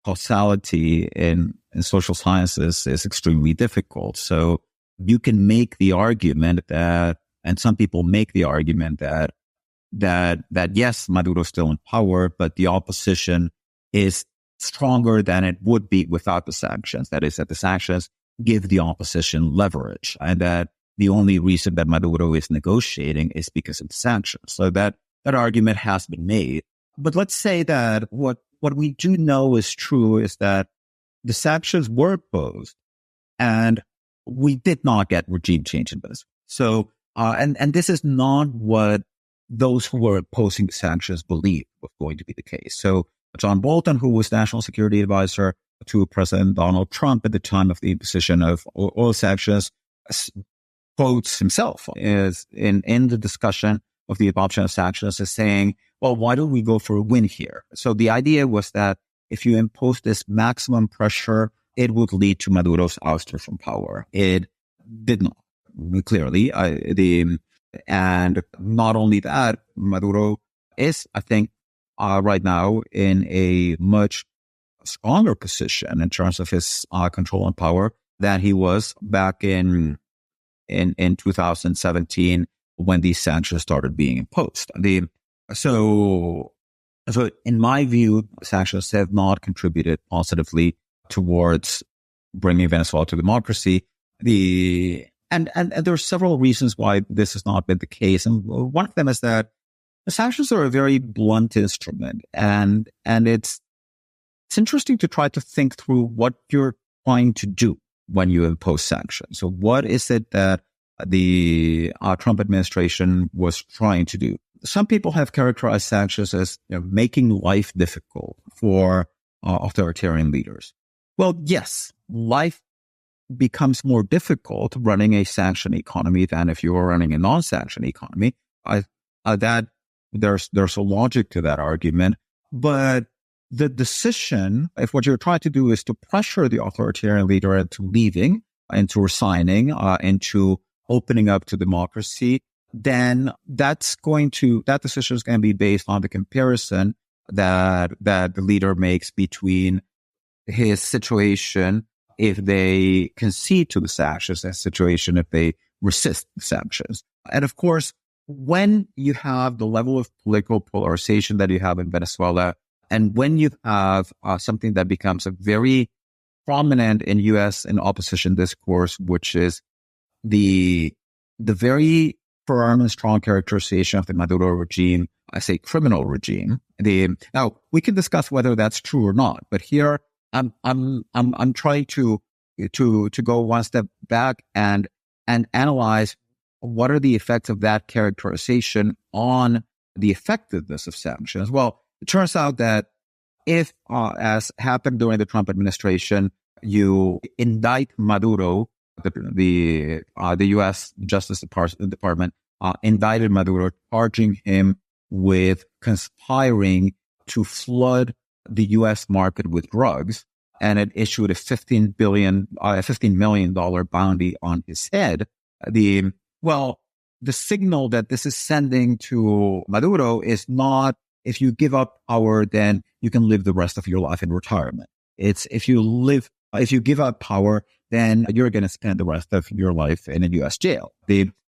Speaker 3: causality in social sciences is extremely difficult. So you can make the argument that, and some people make the argument that yes, Maduro is still in power, but the opposition is stronger than it would be without the sanctions. That is, that the sanctions give the opposition leverage, and that the only reason that Maduro is negotiating is because of the sanctions. So that argument has been made. But let's say that what we do know is true is that the sanctions were imposed And we did not get regime change in Venezuela. So, and this is not what those who were opposing the sanctions believed was going to be the case. So John Bolton, who was national security advisor to President Donald Trump at the time of the imposition of oil sanctions, quotes himself is in the discussion of the adoption of sanctions as saying, well, why don't we go for a win here? So the idea was that if you impose this maximum pressure, it would lead to Maduro's ouster from power. It did not, clearly. And not only that, Maduro is, I think, right now in a much stronger position in terms of his control and power than he was back in 2017 when these sanctions started being imposed. So in my view, sanctions have not contributed positively towards bringing Venezuela to democracy. And there are several reasons why this has not been the case. And one of them is that the sanctions are a very blunt instrument. And it's interesting to try to think through what you're trying to do when you impose sanctions. So what is it that the Trump administration was trying to do? Some people have characterized sanctions as making life difficult for authoritarian leaders. Well, yes, life becomes more difficult running a sanctioned economy than if you were running a non-sanctioned economy. That there's a logic to that argument, but the decision, if what you're trying to do is to pressure the authoritarian leader into leaving, into resigning, into opening up to democracy, then that decision is going to be based on the comparison that the leader makes between his situation if they concede to the sanctions and situation if they resist the sanctions. And of course, when you have the level of political polarization that you have in Venezuela, and when you have something that becomes a very prominent in U.S. and opposition discourse, which is the very firm and strong characterization of the Maduro regime as a criminal regime. Now we can discuss whether that's true or not, but here I'm trying to go one step back and analyze what are the effects of that characterization on the effectiveness of sanctions. Well, it turns out that if, as happened during the Trump administration, you indict Maduro, the U.S. Justice Department indicted Maduro, charging him with conspiring to flood the U.S. market with drugs, and it issued a $15 million bounty on his head. The signal that this is sending to Maduro is not, if you give up power, then you can live the rest of your life in retirement. It's if you give up power, then you're going to spend the rest of your life in a U.S. jail.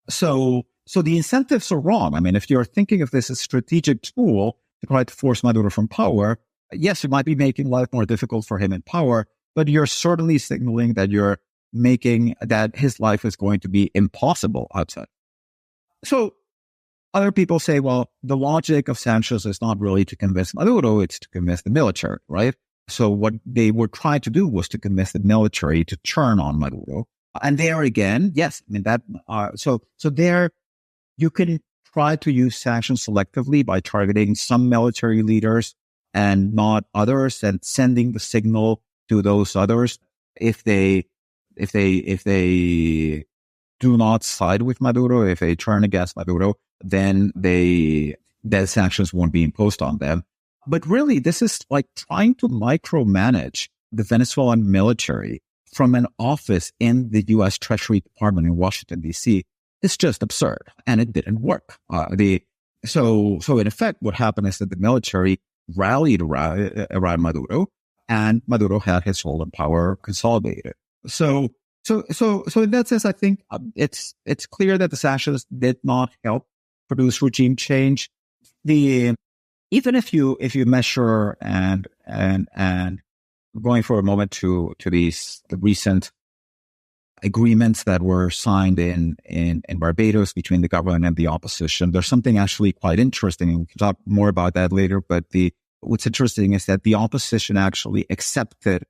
Speaker 3: So the incentives are wrong. I mean, if you're thinking of this as a strategic tool to try to force Maduro from power, yes, it might be making life more difficult for him in power, but you're certainly signaling that you're making that his life is going to be impossible outside. So other people say, well, the logic of sanctions is not really to convince Maduro, it's to convince the military, right? So what they were trying to do was to convince the military to turn on Maduro. And there again, yes, I mean that. So there you can try to use sanctions selectively by targeting some military leaders and not others, and sending the signal to those others if they do not side with Maduro, if they turn against Maduro, then the sanctions won't be imposed on them. But really, this is like trying to micromanage the Venezuelan military from an office in the U.S. Treasury Department in Washington, D.C. It's just absurd, and it didn't work. So in effect, what happened is that the military rallied around Maduro, and Maduro had his role and power consolidated. So in that sense, I think it's clear that the sanctions did not help produce regime change. Even if you measure and going for a moment to the recent agreements that were signed in Barbados between the government and the opposition, there's something actually quite interesting, and we can talk more about that later. But what's interesting is that the opposition actually accepted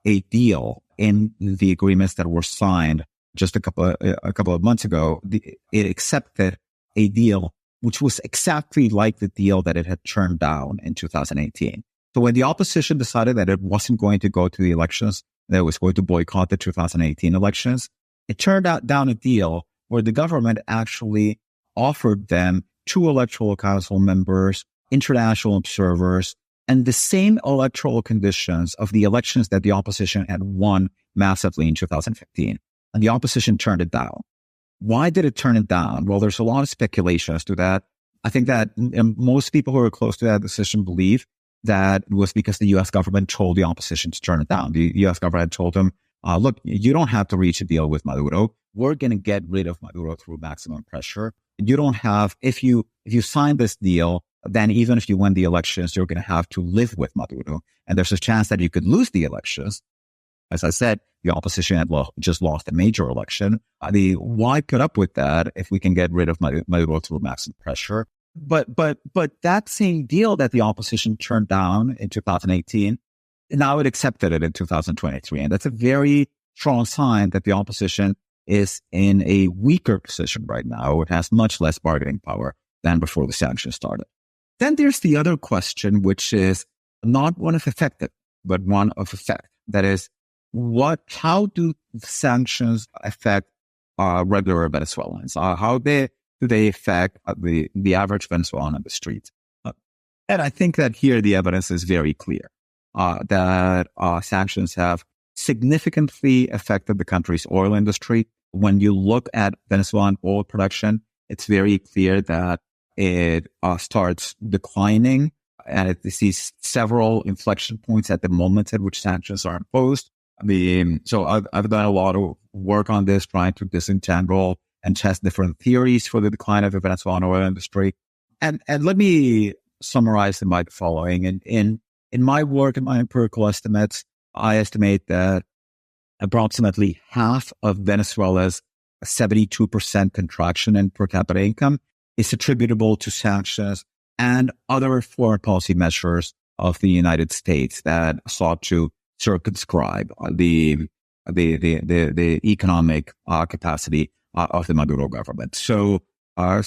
Speaker 3: a deal in the agreements that were signed just a couple of months ago, it accepted a deal which was exactly like the deal that it had turned down in 2018. So when the opposition decided that it wasn't going to go to the elections, that it was going to boycott the 2018 elections, it turned down a deal where the government actually offered them 2 electoral council members, international observers, and the same electoral conditions of the elections that the opposition had won massively in 2015. And the opposition turned it down. Why did it turn it down? Well, there's a lot of speculation as to that. I think that most people who are close to that decision believe that it was because the U.S. government told the opposition to turn it down. The U.S. government told them, look, you don't have to reach a deal with Maduro. We're going to get rid of Maduro through maximum pressure. You don't have, if you sign this deal, then even if you win the elections, you're going to have to live with Maduro. And there's a chance that you could lose the elections. As I said, the opposition had just lost a major election. Why put up with that if we can get rid of Maduro through maximum pressure? But that same deal that the opposition turned down in 2018, now it accepted it in 2023. And that's a very strong sign that the opposition is in a weaker position right now. It has much less bargaining power than before the sanctions started. Then there's the other question, which is not one of effective, but one of effect. That is, how do sanctions affect regular Venezuelans? How do they affect the average Venezuelan on the street? And I think that here the evidence is very clear that sanctions have significantly affected the country's oil industry. When you look at Venezuelan oil production, it's very clear that it starts declining, and it sees several inflection points at the moment at which sanctions are imposed. So I've done a lot of work on this, trying to disentangle and test different theories for the decline of the Venezuelan oil industry. And let me summarize them by the following. In my work, in my empirical estimates, I estimate that approximately half of Venezuela's 72% contraction in per capita income is attributable to sanctions and other foreign policy measures of the United States that sought to circumscribe the economic capacity of the Maduro government. So in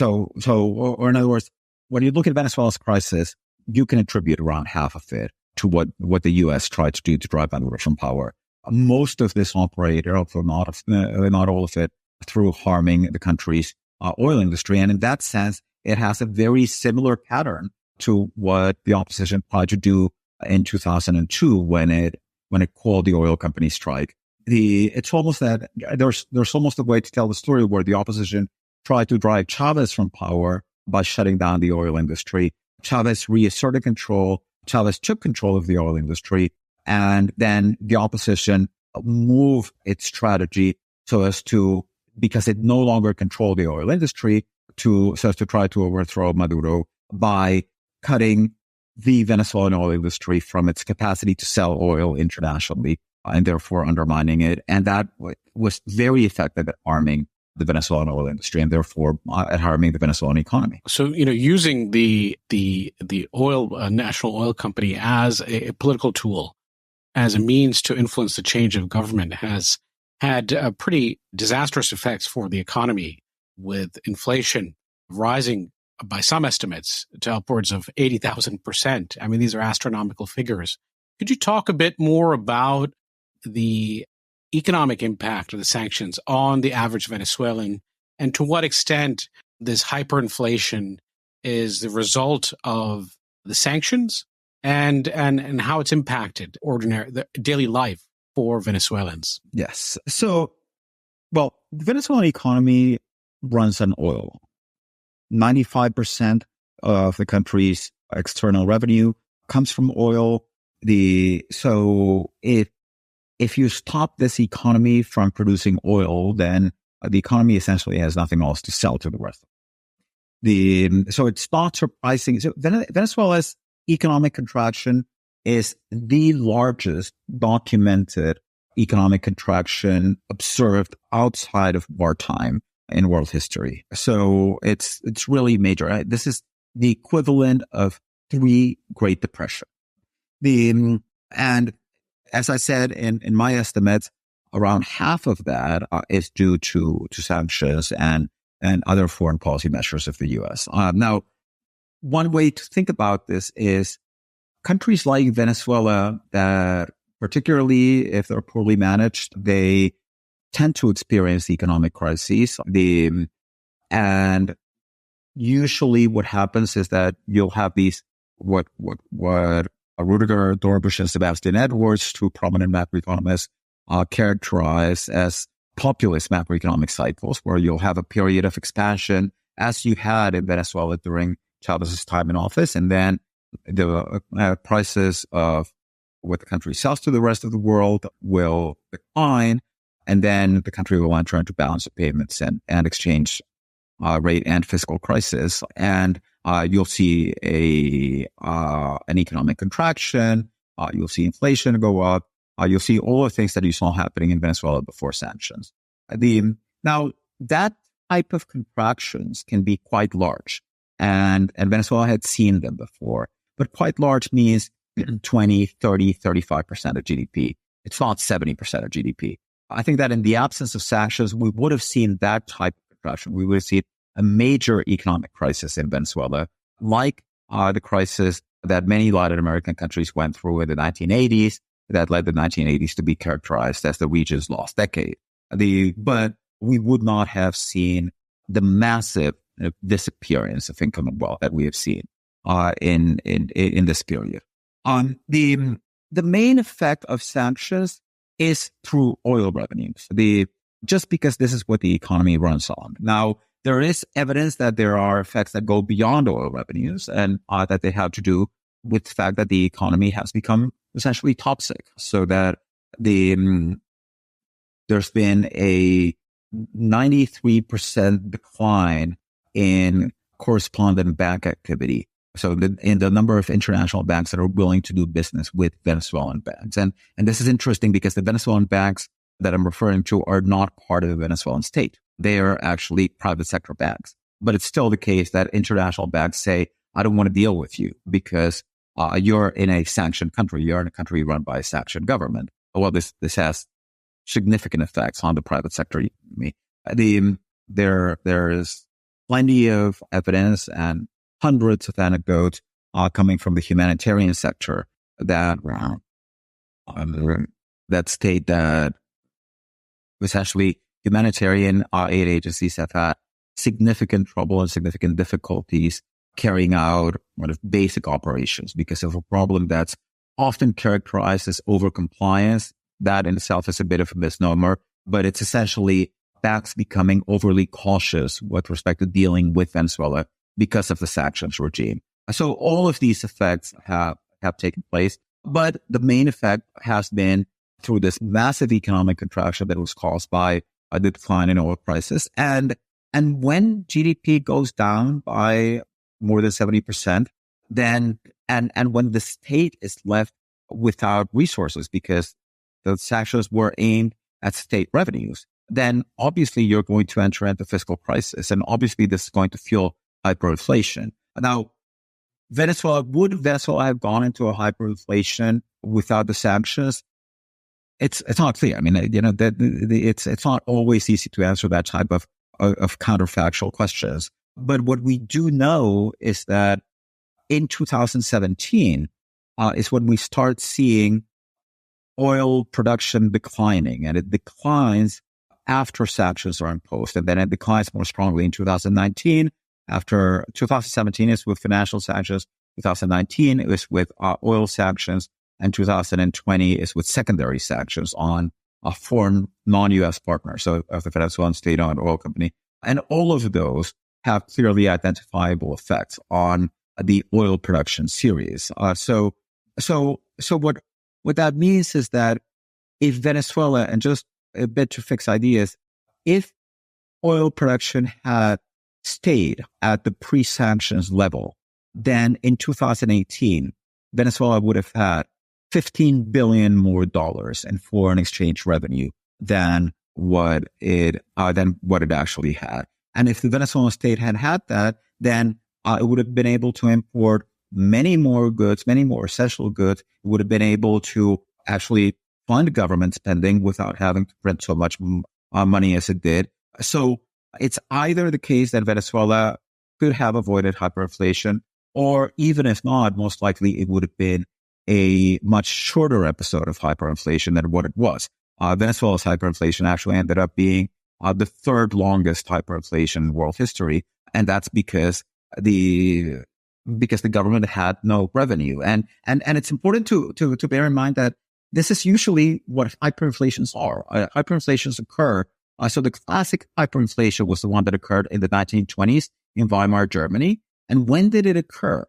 Speaker 3: other words, when you look at Venezuela's crisis, you can attribute around half of it to what the U.S. tried to do to drive Maduro from power. Most of this operated, although not all of it, through harming the country's oil industry. And in that sense, it has a very similar pattern to what the opposition tried to do in 2002 when it called the oil company strike. It's almost that there's almost a way to tell the story where the opposition tried to drive Chavez from power by shutting down the oil industry. Chavez reasserted control. Chavez took control of the oil industry, and then the opposition moved its strategy so as to, because it no longer controlled the oil industry, so as to try to overthrow Maduro by cutting the Venezuelan oil industry from its capacity to sell oil internationally, and therefore undermining it. And that was very effective at harming the Venezuelan oil industry and therefore at harming the Venezuelan economy.
Speaker 2: So, using the oil national oil company as a political tool, as a means to influence the change of government, has had pretty disastrous effects for the economy, with inflation rising by some estimates to upwards of 80,000%. I mean, these are astronomical figures. Could you talk a bit more about the economic impact of the sanctions on the average Venezuelan, and to what extent this hyperinflation is the result of the sanctions, and how it's impacted the daily life for Venezuelans?
Speaker 3: Yes. So, the Venezuelan economy runs on oil. 95% of the country's external revenue comes from oil. So if you stop this economy from producing oil, then the economy essentially has nothing else to sell to the rest. So it's not surprising. So Venezuela's economic contraction is the largest documented economic contraction observed outside of wartime in world history. So it's really major. Right? This is the equivalent of 3 Great Depression. And as I said, in my estimates, around half of that is due to sanctions and other foreign policy measures of the U.S. Now, one way to think about this is countries like Venezuela that, particularly if they're poorly managed, they tend to experience economic crises. And usually what happens is that you'll have these, what Rudiger Dorbush and Sebastian Edwards, two prominent macroeconomists, characterize as populist macroeconomic cycles, where you'll have a period of expansion, as you had in Venezuela during Chavez's time in office, and then the prices of what the country sells to the rest of the world will decline, and then the country will enter into balance of payments and exchange rate and fiscal crisis, and you'll see an economic contraction. You'll see inflation go up. You'll see all the things that you saw happening in Venezuela before sanctions. Now that type of contractions can be quite large, and Venezuela had seen them before. But quite large means 20, 30, 35% of GDP. It's not 70% of GDP. I think that in the absence of sanctions, we would have seen that type of contraction. We would have seen a major economic crisis in Venezuela, like the crisis that many Latin American countries went through in the 1980s, that led the 1980s to be characterized as the region's lost decade. But we would not have seen the massive disappearance of income and wealth that we have seen in this period. The main effect of sanctions is through oil revenues. Just because this is what the economy runs on. Now, there is evidence that there are effects that go beyond oil revenues, and that they have to do with the fact that the economy has become essentially toxic, so that there's been a 93% decline in correspondent bank activity. So in the number of international banks that are willing to do business with Venezuelan banks. And this is interesting because the Venezuelan banks that I'm referring to are not part of the Venezuelan state. They are actually private sector banks. But it's still the case that international banks say, I don't want to deal with you because you're in a sanctioned country. You're in a country run by a sanctioned government. Well, this has significant effects on the private sector economy. There is plenty of evidence and hundreds of anecdotes coming from the humanitarian sector that state that essentially humanitarian aid agencies have had significant trouble and significant difficulties carrying out sort of basic operations because of a problem that's often characterized as overcompliance. That in itself is a bit of a misnomer, but it's essentially banks becoming overly cautious with respect to dealing with Venezuela because of the sanctions regime. So all of these effects have taken place, but the main effect has been through this massive economic contraction that was caused by the decline in oil prices. And when GDP goes down by more than 70%, then, and when the state is left without resources because the sanctions were aimed at state revenues, then obviously you're going to enter into fiscal crisis. And obviously this is going to fuel hyperinflation. Now, would Venezuela have gone into a hyperinflation without the sanctions? It's not clear. I mean, it's not always easy to answer that type of counterfactual questions. But what we do know is that in 2017 is when we start seeing oil production declining, and it declines after sanctions are imposed, and then it declines more strongly in 2019. After 2017 is with financial sanctions, 2019 is with oil sanctions, and 2020 is with secondary sanctions on a foreign non-U.S. partner, so of the Venezuelan state-owned oil company. And all of those have clearly identifiable effects on the oil production series. So what that means is that if Venezuela, and just a bit to fix ideas, if oil production had stayed at the pre-sanctions level, then in 2018, Venezuela would have had $15 billion more in foreign exchange revenue than what it actually had. And if the Venezuelan state had had that, then it would have been able to import many more goods, many more essential goods. It would have been able to actually fund government spending without having to print so much money as it did. So it's either the case that Venezuela could have avoided hyperinflation, or even if not, most likely it would have been a much shorter episode of hyperinflation than what it was. Venezuela's hyperinflation actually ended up being the third longest hyperinflation in world history. And that's because the government had no revenue. And it's important to bear in mind that this is usually what hyperinflations are. Hyperinflations occur. So the classic hyperinflation was the one that occurred in the 1920s in Weimar, Germany. And when did it occur?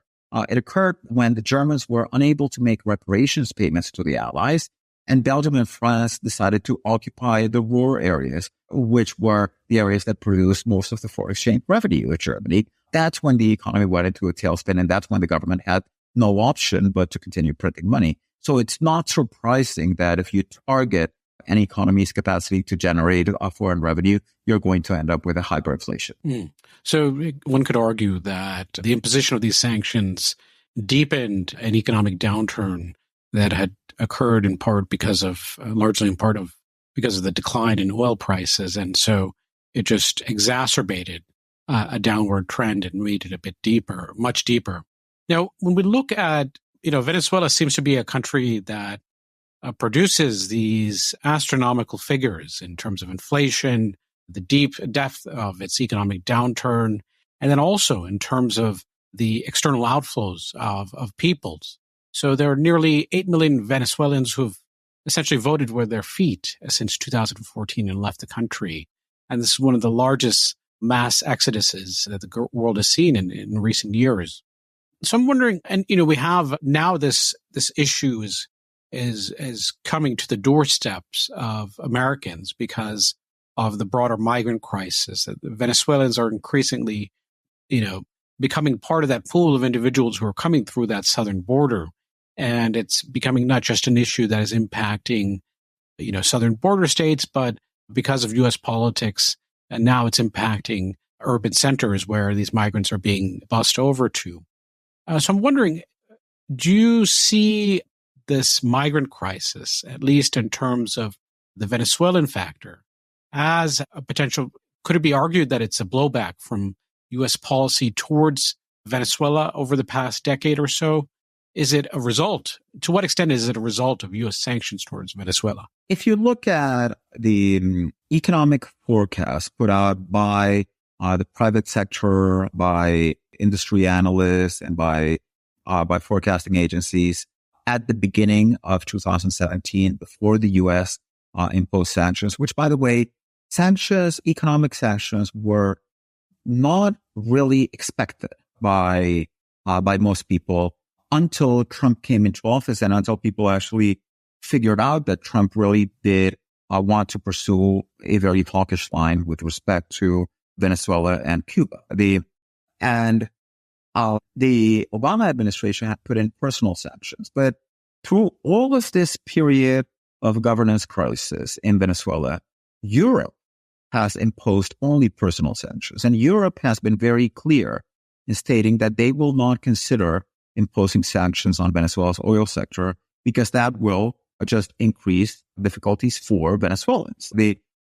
Speaker 3: It occurred when the Germans were unable to make reparations payments to the Allies, and Belgium and France decided to occupy the Ruhr areas, which were the areas that produced most of the foreign exchange revenue of Germany. That's when the economy went into a tailspin, and that's when the government had no option but to continue printing money. So it's not surprising that if you target an economy's capacity to generate foreign revenue, you're going to end up with a hyperinflation.
Speaker 2: So one could argue that the imposition of these sanctions deepened an economic downturn that had occurred in part because of the decline in oil prices. And so it just exacerbated a downward trend and made it a bit deeper, much deeper. Now, when we look at, Venezuela seems to be a country that produces these astronomical figures in terms of inflation, the deep depth of its economic downturn, and then also in terms of the external outflows of peoples. So there are nearly 8 million Venezuelans who've essentially voted with their feet since 2014 and left the country. And this is one of the largest mass exoduses that the world has seen in recent years. So I'm wondering, and we have now this issue is coming to the doorsteps of Americans because of the broader migrant crisis. The Venezuelans are increasingly, becoming part of that pool of individuals who are coming through that southern border. And it's becoming not just an issue that is impacting, southern border states, but because of U.S. politics, and now it's impacting urban centers where these migrants are being bussed over to. So I'm wondering, do you see this migrant crisis, at least in terms of the Venezuelan factor, as a potential, could it be argued that it's a blowback from U.S. policy towards Venezuela over the past decade or so? Is it a result? To what extent is it a result of U.S. sanctions towards Venezuela?
Speaker 3: If you look at the economic forecast put out by the private sector, by industry analysts, and by forecasting agencies at the beginning of 2017, before the U.S. Imposed sanctions, which, by the way, economic sanctions were not really expected by most people until Trump came into office and until people actually figured out that Trump really did want to pursue a very hawkish line with respect to Venezuela and Cuba. The Obama administration had put in personal sanctions, but through all of this period of governance crisis in Venezuela, Europe has imposed only personal sanctions. And Europe has been very clear in stating that they will not consider imposing sanctions on Venezuela's oil sector because that will just increase difficulties for Venezuelans.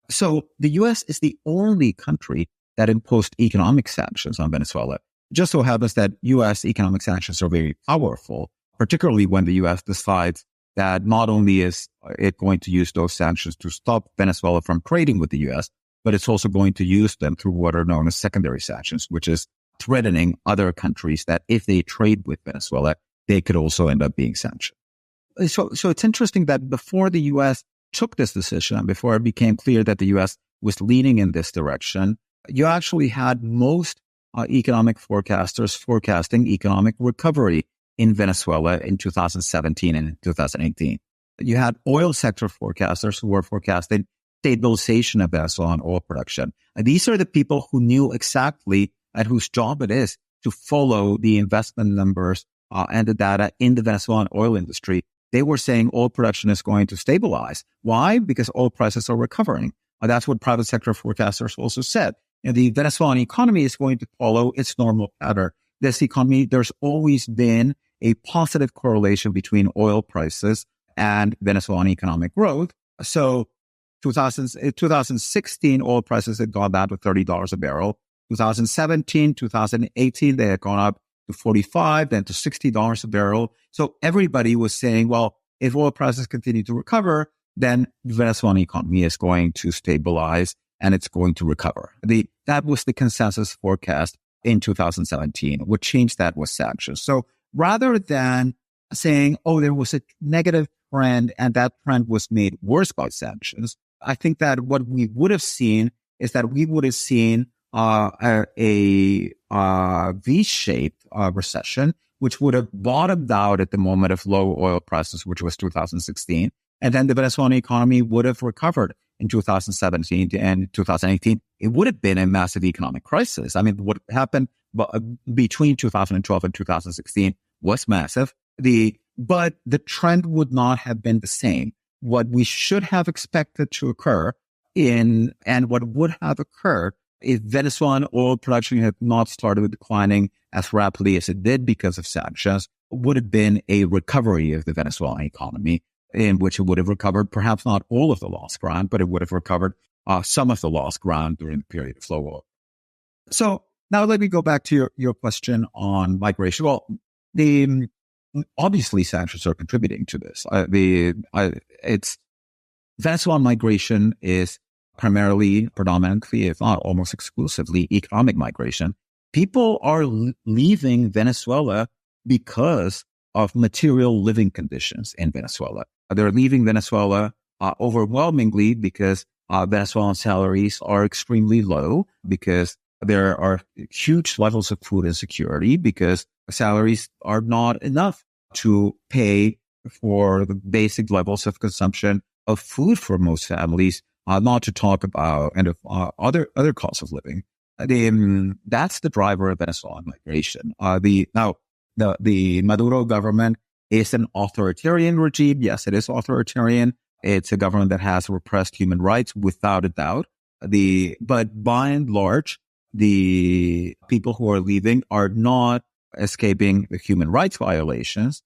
Speaker 3: So the U.S. is the only country that imposed economic sanctions on Venezuela. It just so happens that U.S. economic sanctions are very powerful, particularly when the U.S. decides that not only is it going to use those sanctions to stop Venezuela from trading with the U.S., but it's also going to use them through what are known as secondary sanctions, which is threatening other countries that if they trade with Venezuela, they could also end up being sanctioned. So it's interesting that before the U.S. took this decision and before it became clear that the U.S. was leaning in this direction, you actually had most economic forecasters forecasting economic recovery in Venezuela in 2017 and 2018. You had oil sector forecasters who were forecasting stabilization of Venezuelan oil production. And these are the people who knew exactly and whose job it is to follow the investment numbers and the data in the Venezuelan oil industry. They were saying oil production is going to stabilize. Why? Because oil prices are recovering. That's what private sector forecasters also said. And the Venezuelan economy is going to follow its normal pattern. This economy, there's always been a positive correlation between oil prices and Venezuelan economic growth. So 2016, oil prices had gone down to $30 a barrel. 2017, 2018, they had gone up to $45, then to $60 a barrel. So everybody was saying, well, if oil prices continue to recover, then the Venezuelan economy is going to stabilize and it's going to recover. That was the consensus forecast in 2017. What changed that was sanctions. So rather than saying, oh, there was a negative trend and that trend was made worse by sanctions, I think that what we would have seen is that we would have seen a V-shaped recession, which would have bottomed out at the moment of low oil prices, which was 2016. And then the Venezuelan economy would have recovered in 2017 and 2018. It would have been a massive economic crisis. I mean, what happened between 2012 and 2016 was massive. But the trend would not have been the same. What we should have expected to occur and what would have occurred if Venezuelan oil production had not started declining as rapidly as it did because of sanctions, would have been a recovery of the Venezuelan economy, in which it would have recovered perhaps not all of the lost ground, but it would have recovered some of the lost ground during the period of low oil. So now let me go back to your question on migration. Well, obviously sanctions are contributing to this. Venezuelan migration is primarily, predominantly, if not almost exclusively, economic migration. People are leaving Venezuela because of material living conditions in Venezuela. They're leaving Venezuela overwhelmingly because Venezuelan salaries are extremely low, because there are huge levels of food insecurity, because salaries are not enough to pay for the basic levels of consumption of food for most families, not to talk about other costs of living. That's the driver of Venezuelan migration. The Maduro government is an authoritarian regime. Yes, it is authoritarian. It's a government that has repressed human rights without a doubt. But by and large, the people who are leaving are not escaping the human rights violations,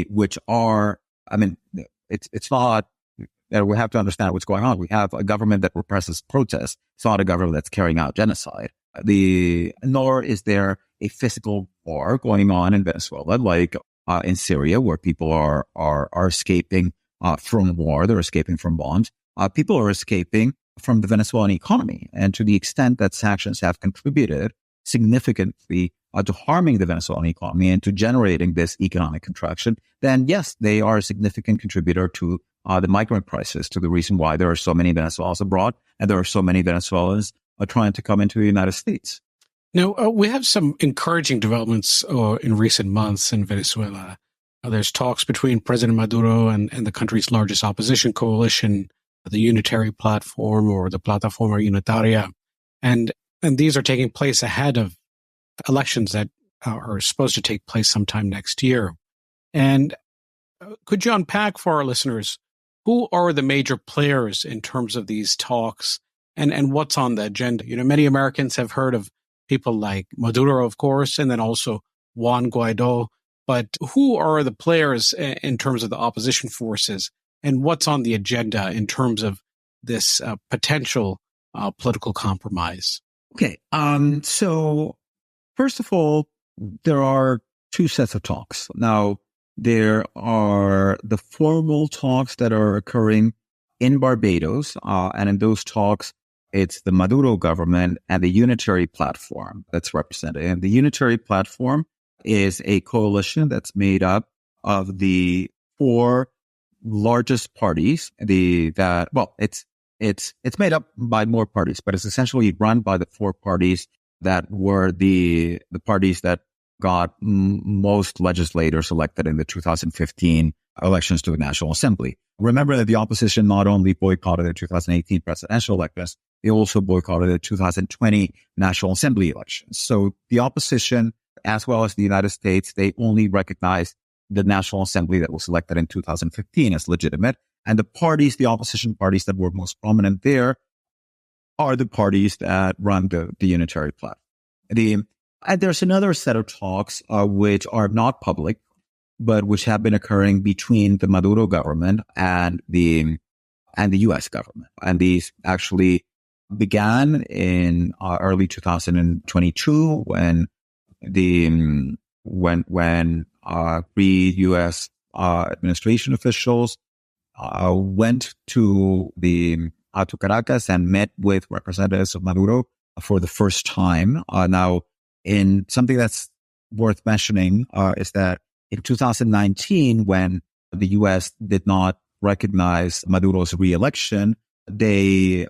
Speaker 3: which are, it's not, we have to understand what's going on. We have a government that represses protests. It's not a government that's carrying out genocide. Nor is there a physical war going on in Venezuela, like in Syria, where people are escaping from war. They're escaping from bombs. People are escaping from the Venezuelan economy. And to the extent that sanctions have contributed significantly to harming the Venezuelan economy and to generating this economic contraction, then yes, they are a significant contributor to the migrant crisis, to the reason why there are so many Venezuelans abroad and there are so many Venezuelans trying to come into the United States.
Speaker 2: Now, we have some encouraging developments in recent months in Venezuela. There's talks between President Maduro and the country's largest opposition coalition, the Unitary Platform, or the Plataforma Unitaria. And these are taking place ahead of elections that are supposed to take place sometime next year. And could you unpack for our listeners, who are the major players in terms of these talks and what's on the agenda? You know, many Americans have heard of people like Maduro, of course, and then also Juan Guaido. But who are the players in terms of the opposition forces, and what's on the agenda in terms of this potential political compromise?
Speaker 3: Okay. So first of all, there are two sets of talks. Now, there are the formal talks that are occurring in Barbados, and in those talks, it's the Maduro government and the Unitary Platform that's represented. And the Unitary Platform is a coalition that's made up of the four largest parties. It's made up by more parties, but it's essentially run by the four parties that were the parties that got most legislators elected in the 2015 elections to the National Assembly. Remember that the opposition not only boycotted the 2018 presidential elections, they also boycotted the 2020 National Assembly elections. So the opposition, as well as the United States, they only recognized the National Assembly that was elected in 2015 as legitimate. And the opposition parties that were most prominent there are the parties that run the Unitary Platform. And there's another set of talks which are not public, but which have been occurring between the Maduro government and the U.S. government. And these actually began in early 2022 when three U.S. Administration officials went to Caracas and met with representatives of Maduro for the first time. Now, in something that's worth mentioning is that in 2019, when the U.S. did not recognize Maduro's re-election, the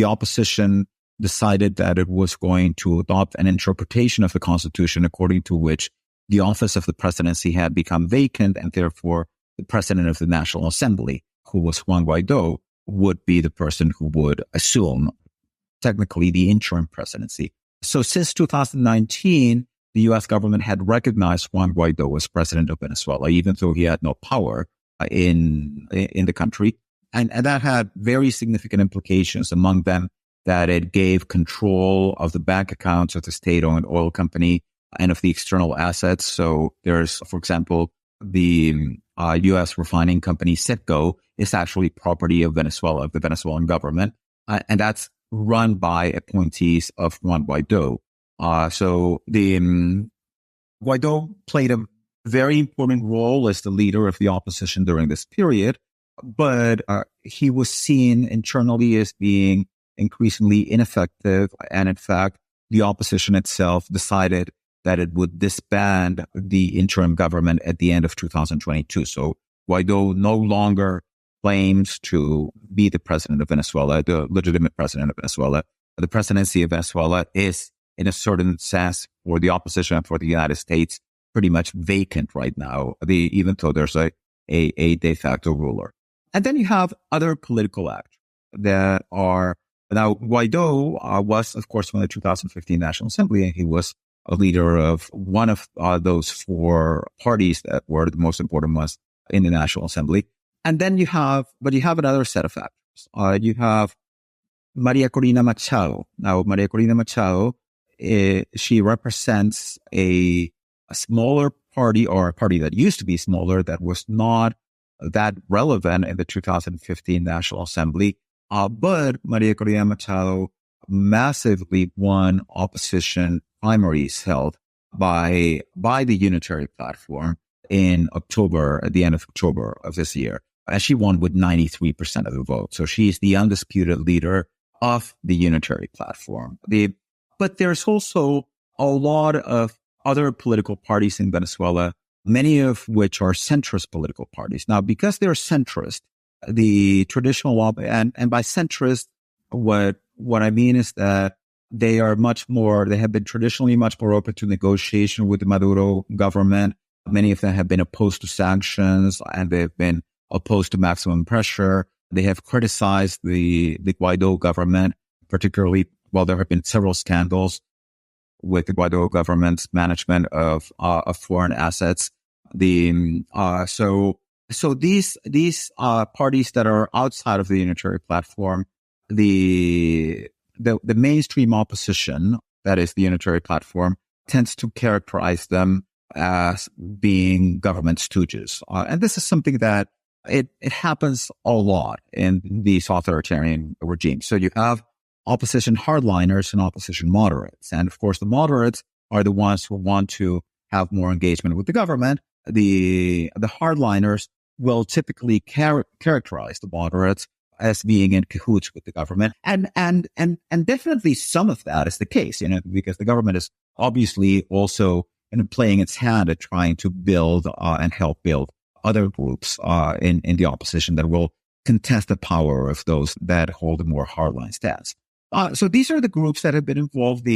Speaker 3: opposition decided that it was going to adopt an interpretation of the Constitution according to which the office of the presidency had become vacant, and therefore the president of the National Assembly, who was Juan Guaido, would be the person who would assume technically the interim presidency. So since 2019, the U.S. government had recognized Juan Guaido as president of Venezuela, even though he had no power in the country. And that had very significant implications, among them that it gave control of the bank accounts of the state-owned oil company and of the external assets. So there's, for example, the U.S. refining company Citgo is actually property of Venezuela, of the Venezuelan government, and that's run by appointees of Juan Guaido. So Guaido played a very important role as the leader of the opposition during this period, but he was seen internally as being increasingly ineffective. And in fact, the opposition itself decided that it would disband the interim government at the end of 2022. So Guaido no longer claims to be the president of Venezuela, the legitimate president of Venezuela. The presidency of Venezuela is, in a certain sense, for the opposition and for the United States, pretty much vacant right now, even though there's a de facto ruler. And then you have other political actors that are, now Guaido was, of course, from the 2015 National Assembly, and he was a leader of one of those four parties that were the most important ones in the National Assembly. And then you have another set of actors. You have Maria Corina Machado. Now, Maria Corina Machado, she represents a smaller party, or a party that used to be smaller, that was not that relevant in the 2015 National Assembly. But Maria Corina Machado massively won opposition primaries held by the Unitary Platform in October, at the end of October of this year. And she won with 93% of the vote. So she's the undisputed leader of the Unitary Platform. But there's also a lot of other political parties in Venezuela, many of which are centrist political parties. Now, because they're centrist, the traditional, and by centrist, what I mean is that they have been traditionally much more open to negotiation with the Maduro government. Many of them have been opposed to sanctions, and they've been opposed to maximum pressure. They have criticized the Guaido government, particularly, there have been several scandals with the Guaido government's management of foreign assets. So these parties that are outside of the Unitary Platform, the mainstream opposition, that is the Unitary Platform, tends to characterize them as being government stooges. And this is something that it happens a lot in these authoritarian regimes. So you have opposition hardliners and opposition moderates. And of course, the moderates are the ones who want to have more engagement with the government. The hardliners will typically characterize the moderates as being in cahoots with the government. And definitely some of that is the case, because the government is obviously also playing its hand at trying to build and help build other groups in the opposition that will contest the power of those that hold a more hardline stance. So these are the groups that have been involved.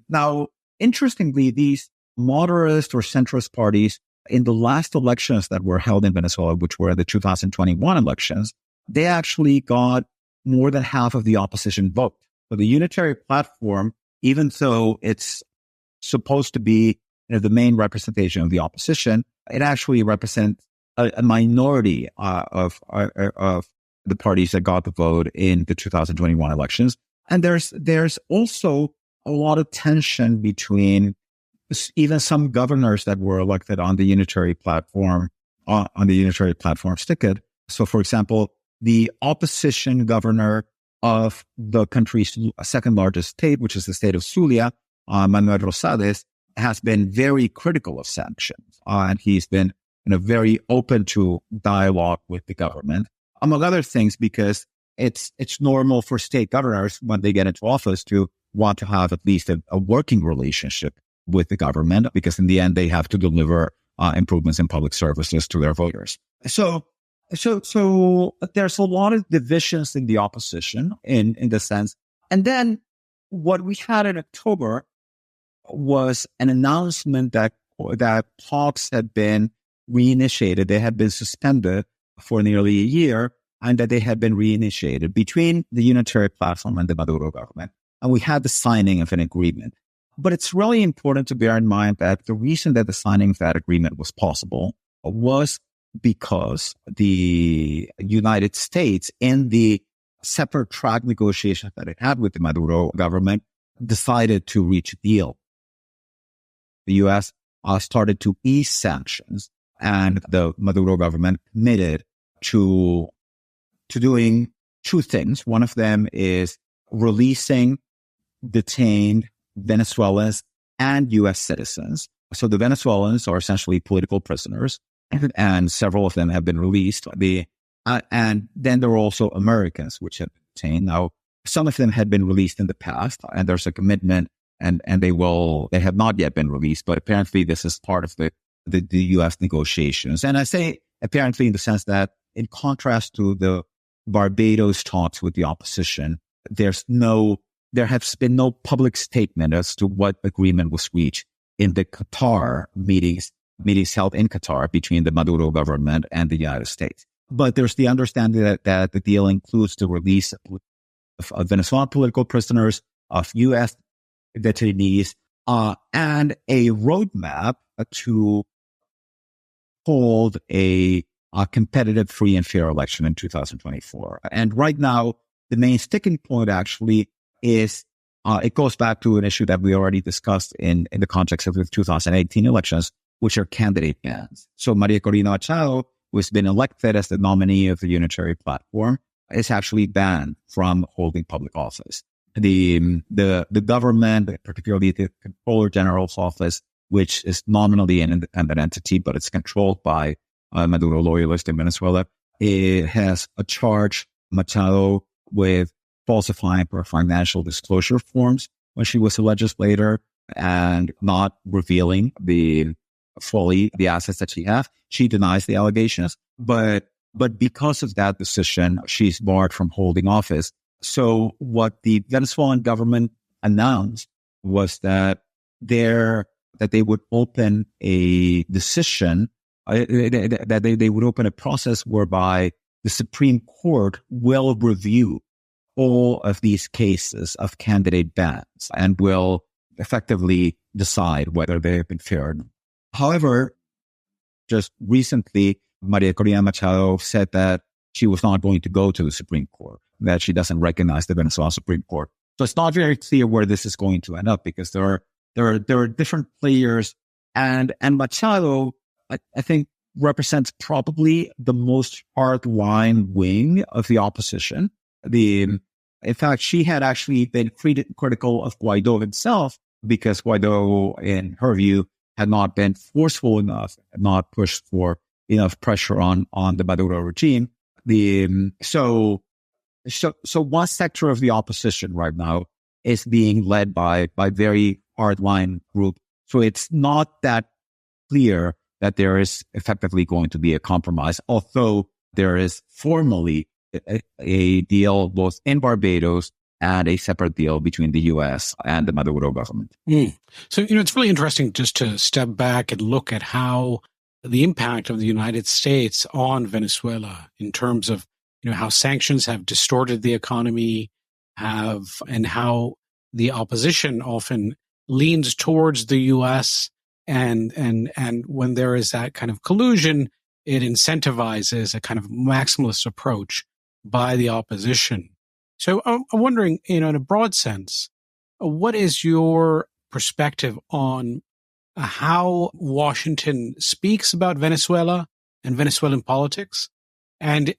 Speaker 3: Now, interestingly, these moderate or centrist parties in the last elections that were held in Venezuela, which were the 2021 elections, they actually got more than half of the opposition vote. So the Unitary Platform, even though it's supposed to be the main representation of the opposition, it actually represents a minority of the parties that got the vote in the 2021 elections. And there's also a lot of tension between even some governors that were elected on the unitary platform, ticket. So, for example, the opposition governor of the country's second largest state, which is the state of Zulia, Manuel Rosales, has been very critical of sanctions. And he's been very open to dialogue with the government, among other things, because it's normal for state governors when they get into office to want to have at least a working relationship with the government, because in the end, they have to deliver improvements in public services to their voters. So there's a lot of divisions in the opposition in the sense. And then what we had in October was an announcement that talks had been reinitiated. They had been suspended for nearly a year, and that they had been reinitiated between the unitary platform and the Maduro government. And we had the signing of an agreement. But it's really important to bear in mind that the reason that the signing of that agreement was possible was because the United States, in the separate track negotiations that it had with the Maduro government, decided to reach a deal. The U.S. started to ease sanctions, and the Maduro government committed to doing two things. One of them is releasing detained Venezuelans and U.S. citizens. So the Venezuelans are essentially political prisoners, and several of them have been released. And then there are also Americans which have been detained. Now, some of them had been released in the past, and there's a commitment, and they have not yet been released, but apparently this is part of the U.S. negotiations. And I say apparently in the sense that, in contrast to the Barbados talks with the opposition, there has been no public statement as to what agreement was reached in the Qatar meetings held in Qatar between the Maduro government and the United States. But there's the understanding that the deal includes the release of Venezuelan political prisoners, of U.S. detainees, and a roadmap to hold a competitive, free, and fair election in 2024. And right now, the main sticking point actually is it goes back to an issue that we already discussed in the context of the 2018 elections, which are candidate bans. So Maria Corina Machado, who has been elected as the nominee of the unitary platform, is actually banned from holding public office. The government, particularly the Comptroller General's office, which is nominally an independent entity, but it's controlled by Maduro loyalists in Venezuela, it has charged Machado with falsifying her financial disclosure forms when she was a legislator and not revealing fully the assets that she has. She denies the allegations, but because of that decision, she's barred from holding office. So what the Venezuelan government announced was that they would open a decision, that they would open a process whereby the Supreme Court will review all of these cases of candidate bans and will effectively decide whether they have been fair or not. However, just recently, Maria Corina Machado said that she was not going to go to the Supreme Court, that she doesn't recognize the Venezuelan Supreme Court. So it's not very clear where this is going to end up, because there are different players, and Machado, I think, represents probably the most hardline wing of the opposition. In fact, she had actually been critical of Guaido himself, because Guaido, in her view, had not been forceful enough, had not pushed for enough pressure on the Maduro regime. So one sector of the opposition right now is being led by very hardline group. So it's not that clear that there is effectively going to be a compromise, although there is formally a deal both in Barbados and a separate deal between the U.S. and the Maduro government.
Speaker 2: So, it's really interesting just to step back and look at how the impact of the United States on Venezuela in terms of, how sanctions have distorted the economy, and how the opposition often leans towards the U.S. and when there is that kind of collusion, it incentivizes a kind of maximalist approach by the opposition. So I'm wondering, in a broad sense, what is your perspective on how Washington speaks about Venezuela and Venezuelan politics, and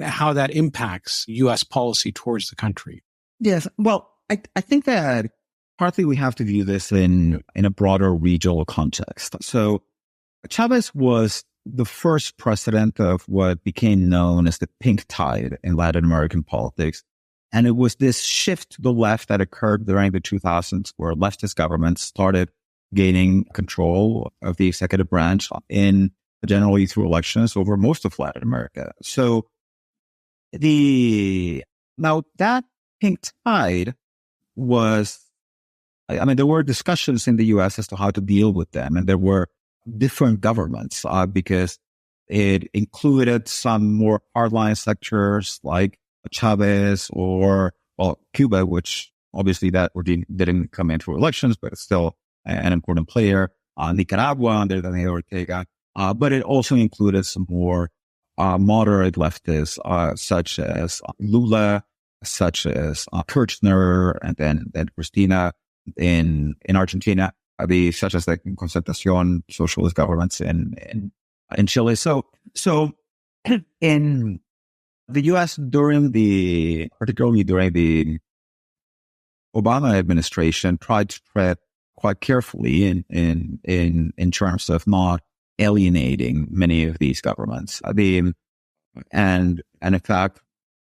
Speaker 2: how that impacts U.S. policy towards the country?
Speaker 3: Yes. Well, I think that partly we have to view this in a broader regional context. So Chavez was the first president of what became known as the pink tide in Latin American politics. And it was this shift to the left that occurred during the 2000s, where leftist governments started gaining control of the executive branch generally through elections over most of Latin America. So now that pink tide was, there were discussions in the U.S. as to how to deal with them. And there were different governments because it included some more hardline sectors like Chavez or Cuba, which obviously that didn't come in through elections, but it's still an important player. Nicaragua under Daniel Ortega, but it also included some more moderate leftists, such as Lula, such as Kirchner, and then Cristina in Argentina, such as the Concertación socialist governments in Chile. So in the U.S. particularly during the Obama administration, tried to tread quite carefully in terms of not alienating many of these governments. And in fact,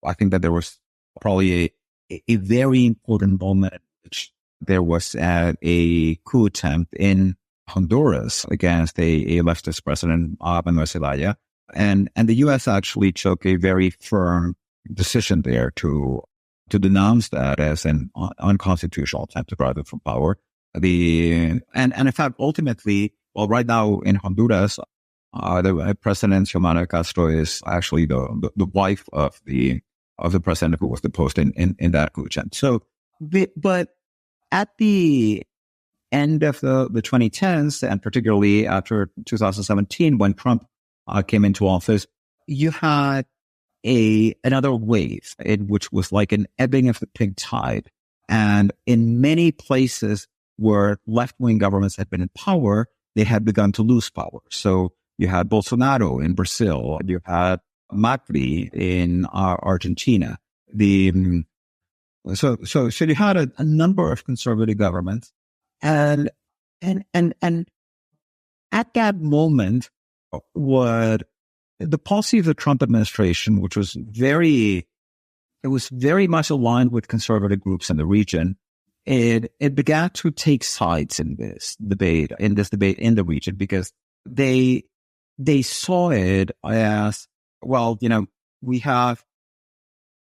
Speaker 3: I think that there was probably a very important moment in which there was a coup attempt in Honduras against a leftist president, Manuel Zelaya. And the U.S. actually took a very firm decision there to denounce that as an unconstitutional attempt to drive it from power. And in fact, ultimately, right now in Honduras, the President Xiomara Castro is actually the wife of the president who was deposed in that coup attempt. So, but at the end of the 2010s, and particularly after 2017, when Trump came into office, you had another wave, which was like an ebbing of the pink tide. And in many places where left-wing governments had been in power, they had begun to lose power. So you had Bolsonaro in Brazil, you had Macri in Argentina. So you had a number of conservative governments, and at that moment, what the policy of the Trump administration, which was very much aligned with conservative groups in the region, it began to take sides in this debate in the region, because they saw it as, well, we have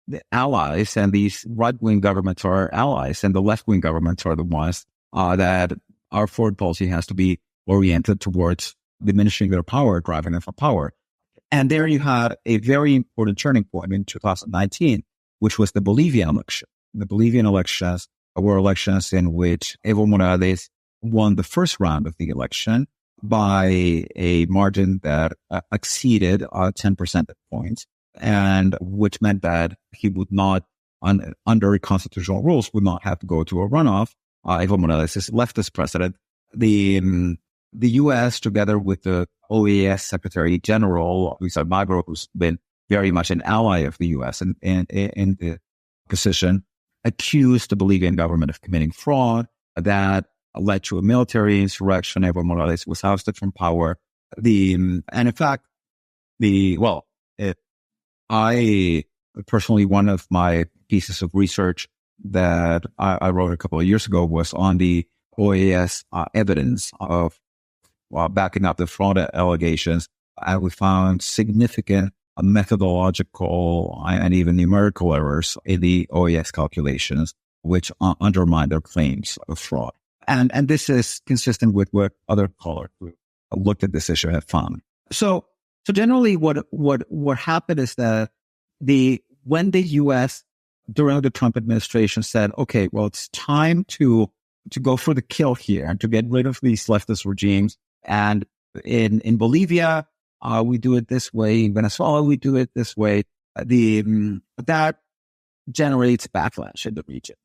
Speaker 3: the allies, and these right-wing governments are our allies, and the left-wing governments are the ones that our foreign policy has to be oriented towards diminishing their power, driving them from power. And there you had a very important turning point in 2019, which was the Bolivian election. The Bolivian elections were elections in which Evo Morales won the first round of the election by a margin that exceeded 10 percentage points, and which meant that he would not, under constitutional rules, would not have to go to a runoff. Evo Morales is leftist president. The U.S., together with the OAS Secretary General, Luis Almagro, who's been very much an ally of the U.S. in the position, accused the Bolivian government of committing fraud that led to a military insurrection. Evo Morales was ousted from power. And in fact, I personally, one of my pieces of research that I wrote a couple of years ago was on the OAS evidence of backing up the fraud allegations. And we found significant methodological and even numerical errors in the OAS calculations, which undermine their claims of fraud. And this is consistent with what other scholars who looked at this issue have found. So generally what happened is that when the U.S. during the Trump administration said, okay, well, it's time to go for the kill here and to get rid of these leftist regimes. And in Bolivia, we do it this way. In Venezuela, we do it this way. That generates backlash in the region.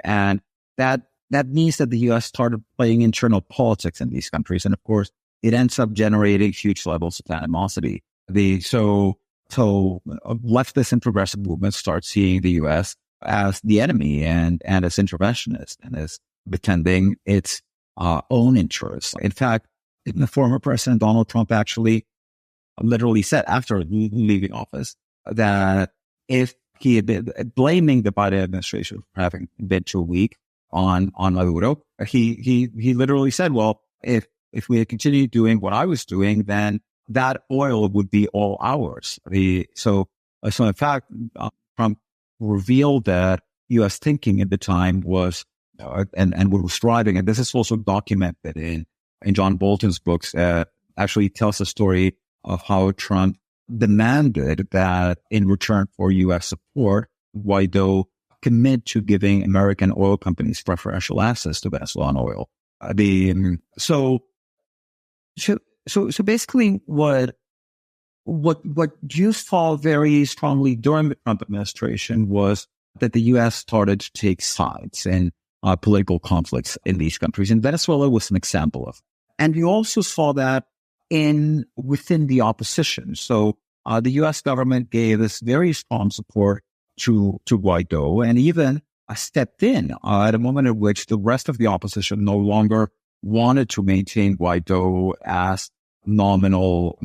Speaker 3: And that that means that the U.S. started playing internal politics in these countries. And of course, it ends up generating huge levels of animosity. So leftist and progressive movements start seeing the U.S. as the enemy and as interventionist and as defending its own interests. In fact, the former President Donald Trump actually literally said after leaving office that if he had been blaming the Biden administration for having been too weak on Maduro, he literally said, well, if we had continued doing what I was doing, then that oil would be all ours. So in fact, Trump revealed that U.S. thinking at the time was, and what was driving, and this is also documented in John Bolton's books, actually tells the story of how Trump demanded that in return for U.S. support, Guaido commit to giving American oil companies preferential access to Venezuelan oil. So basically what you saw very strongly during the Trump administration was that the U.S. started to take sides in political conflicts in these countries. And Venezuela was an example of it. And you also saw that within the opposition. So the U.S. government gave this very strong support to Guaido and even stepped in at a moment in which the rest of the opposition no longer wanted to maintain Guaido as nominal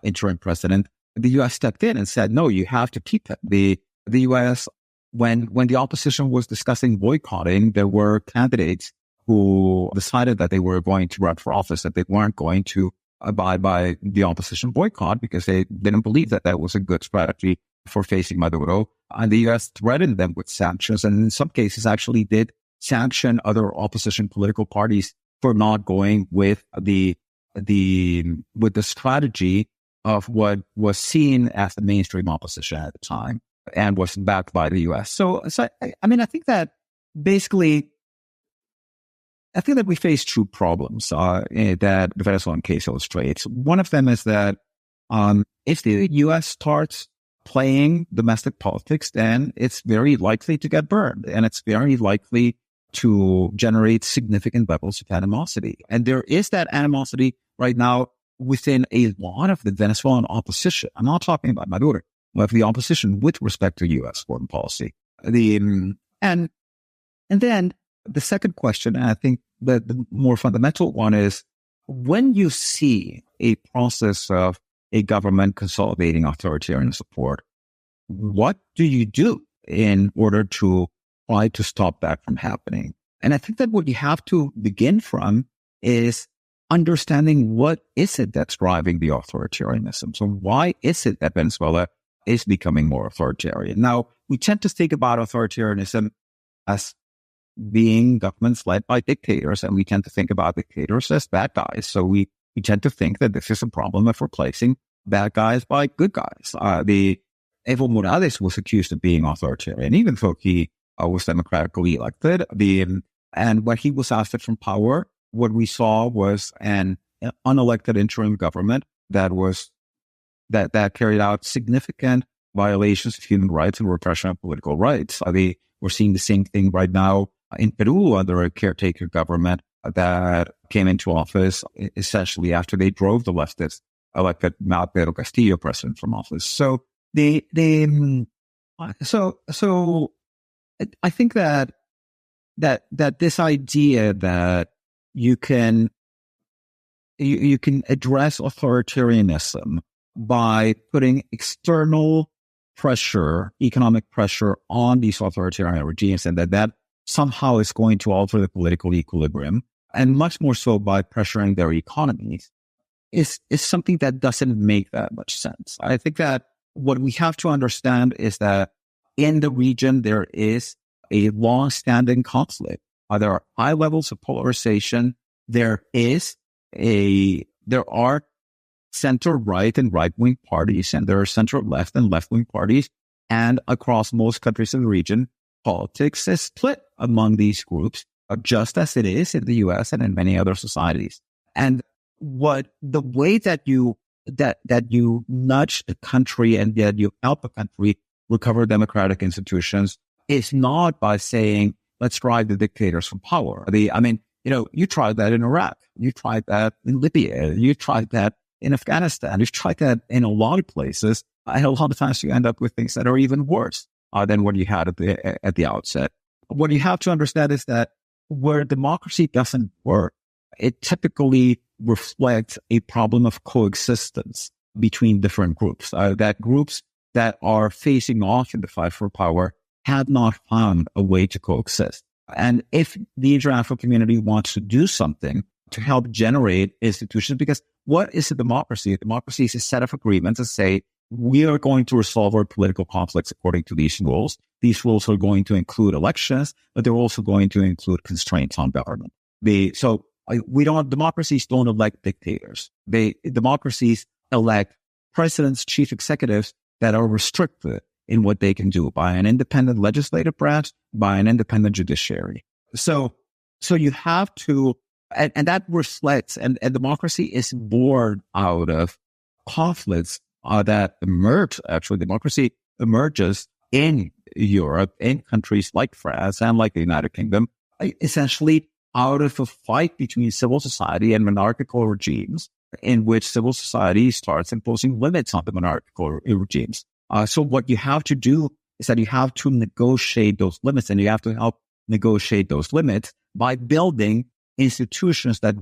Speaker 3: interim president. The U.S. stepped in and said, no, you have to keep it. The U.S., when the opposition was discussing boycotting, there were candidates who decided that they were going to run for office, that they weren't going to abide by the opposition boycott because they didn't believe that that was a good strategy for facing Maduro. And the U.S. threatened them with sanctions, and in some cases actually did sanction other opposition political parties for not going with the strategy of what was seen as the mainstream opposition at the time and was backed by the U.S. So I think that basically, I think that we face two problems that the Venezuelan case illustrates. One of them is that if the U.S. starts playing domestic politics, then it's very likely to get burned, and it's very likely to generate significant levels of animosity. And there is that animosity right now within a lot of the Venezuelan opposition. I'm not talking about Maduro, but the opposition with respect to U.S. foreign policy. And then the second question, and I think that the more fundamental one is, when you see a process of a government consolidating authoritarian support, what do you do in order to try to stop that from happening? And I think that what you have to begin from is understanding what is it that's driving the authoritarianism. So why is it that Venezuela is becoming more authoritarian? Now, we tend to think about authoritarianism as being governments led by dictators, and we tend to think about dictators as bad guys. So we tend to think that this is a problem of replacing bad guys by good guys. Evo Morales was accused of being authoritarian, even though he was democratically elected. And when he was ousted from power, what we saw was an unelected interim government that carried out significant violations of human rights and repression of political rights. We're seeing the same thing right now in Peru under a caretaker government that came into office essentially after they drove the leftist elected Pedro Castillo president from office. So I think that this idea that you can address authoritarianism by putting external pressure, economic pressure on these authoritarian regimes, and that somehow is going to alter the political equilibrium, and much more so by pressuring their economies, is something that doesn't make that much sense. I think that what we have to understand is that in the region, there is a long-standing conflict. There are high levels of polarization. There are center-right and right-wing parties, and there are center-left and left-wing parties. And across most countries in the region, politics is split among these groups, just as it is in the U.S. and in many other societies. And the way that you nudge a country and that you help a country recover democratic institutions is not by saying, let's drive the dictators from power. You tried that in Iraq. You tried that in Libya. You tried that in Afghanistan. You've tried that in a lot of places. And a lot of times you end up with things that are even worse than what you had at the outset. What you have to understand is that where democracy doesn't work, it typically reflects a problem of coexistence between different groups. That groups that are facing off in the fight for power have not found a way to coexist. And if the international community wants to do something to help generate institutions, because what is a democracy? A democracy is a set of agreements that say, we are going to resolve our political conflicts according to these rules. These rules are going to include elections, but they're also going to include constraints on government. Democracies don't elect dictators. Democracies elect presidents, chief executives that are restricted in what they can do by an independent legislative branch, by an independent judiciary. So you have to, and that reflects, and democracy is born out of conflicts that emerge. Actually, democracy emerges in Europe, in countries like France and like the United Kingdom, essentially out of a fight between civil society and monarchical regimes, in which civil society starts imposing limits on the monarchical regimes. So what you have to do is that you have to negotiate those limits, and you have to help negotiate those limits by building institutions that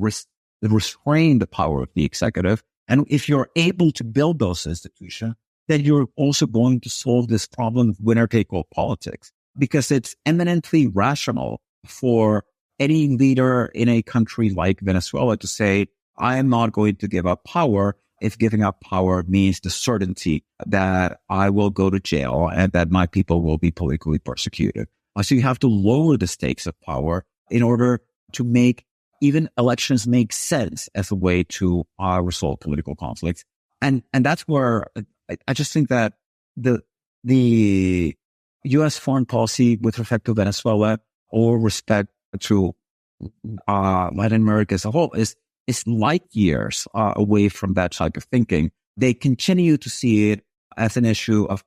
Speaker 3: restrain the power of the executive. And if you're able to build those institutions, then you're also going to solve this problem of winner-take-all politics, because it's eminently rational for any leader in a country like Venezuela to say, I am not going to give up power if giving up power means the certainty that I will go to jail and that my people will be politically persecuted. So you have to lower the stakes of power in order to make even elections make sense as a way to resolve political conflicts. And that's where I just think that the U.S. foreign policy with respect to Venezuela or respect to Latin America as a whole is light years away from that type of thinking. They continue to see it as an issue of,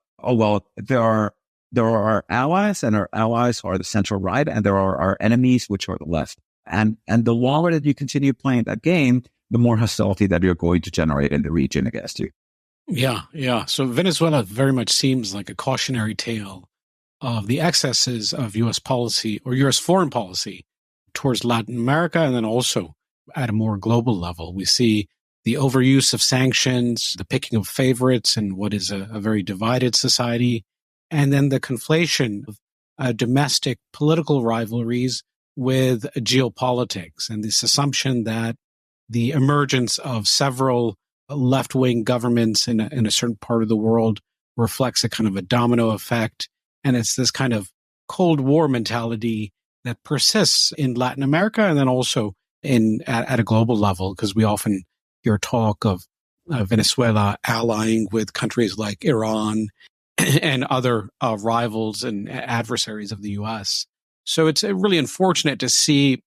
Speaker 3: there are our allies, and our allies are the center right, and there are our enemies, which are the left. And the longer that you continue playing that game, the more hostility that you're going to generate in the region against you.
Speaker 2: Yeah. So Venezuela very much seems like a cautionary tale of the excesses of U.S. policy or U.S. foreign policy towards Latin America, and then also at a more global level. We see the overuse of sanctions, the picking of favorites in what is a very divided society, and then the conflation of domestic political rivalries with geopolitics, and this assumption that the emergence of several left-wing governments in a certain part of the world reflects a kind of a domino effect. And it's this kind of Cold War mentality that persists in Latin America and then also at a global level, because we often hear talk of Venezuela allying with countries like Iran and other rivals and adversaries of the U.S. So it's really unfortunate to see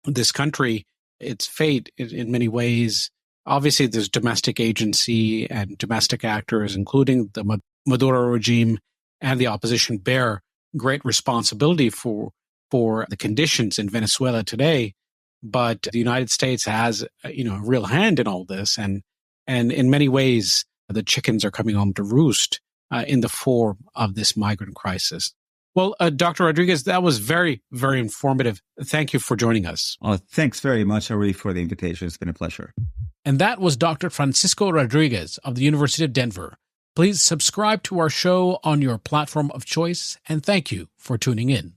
Speaker 2: this country, its fate in many ways. Obviously, there's domestic agency and domestic actors, including the Maduro regime and the opposition, bear great responsibility for the conditions in Venezuela today. But the United States has, a real hand in all this. And in many ways, the chickens are coming home to roost in the form of this migrant crisis. Well, Dr. Rodríguez, that was very, very informative. Thank you for joining us.
Speaker 3: Thanks very much, Arif, for the invitation. It's been a pleasure.
Speaker 2: And that was Dr. Francisco Rodríguez of the University of Denver. Please subscribe to our show on your platform of choice, and thank you for tuning in.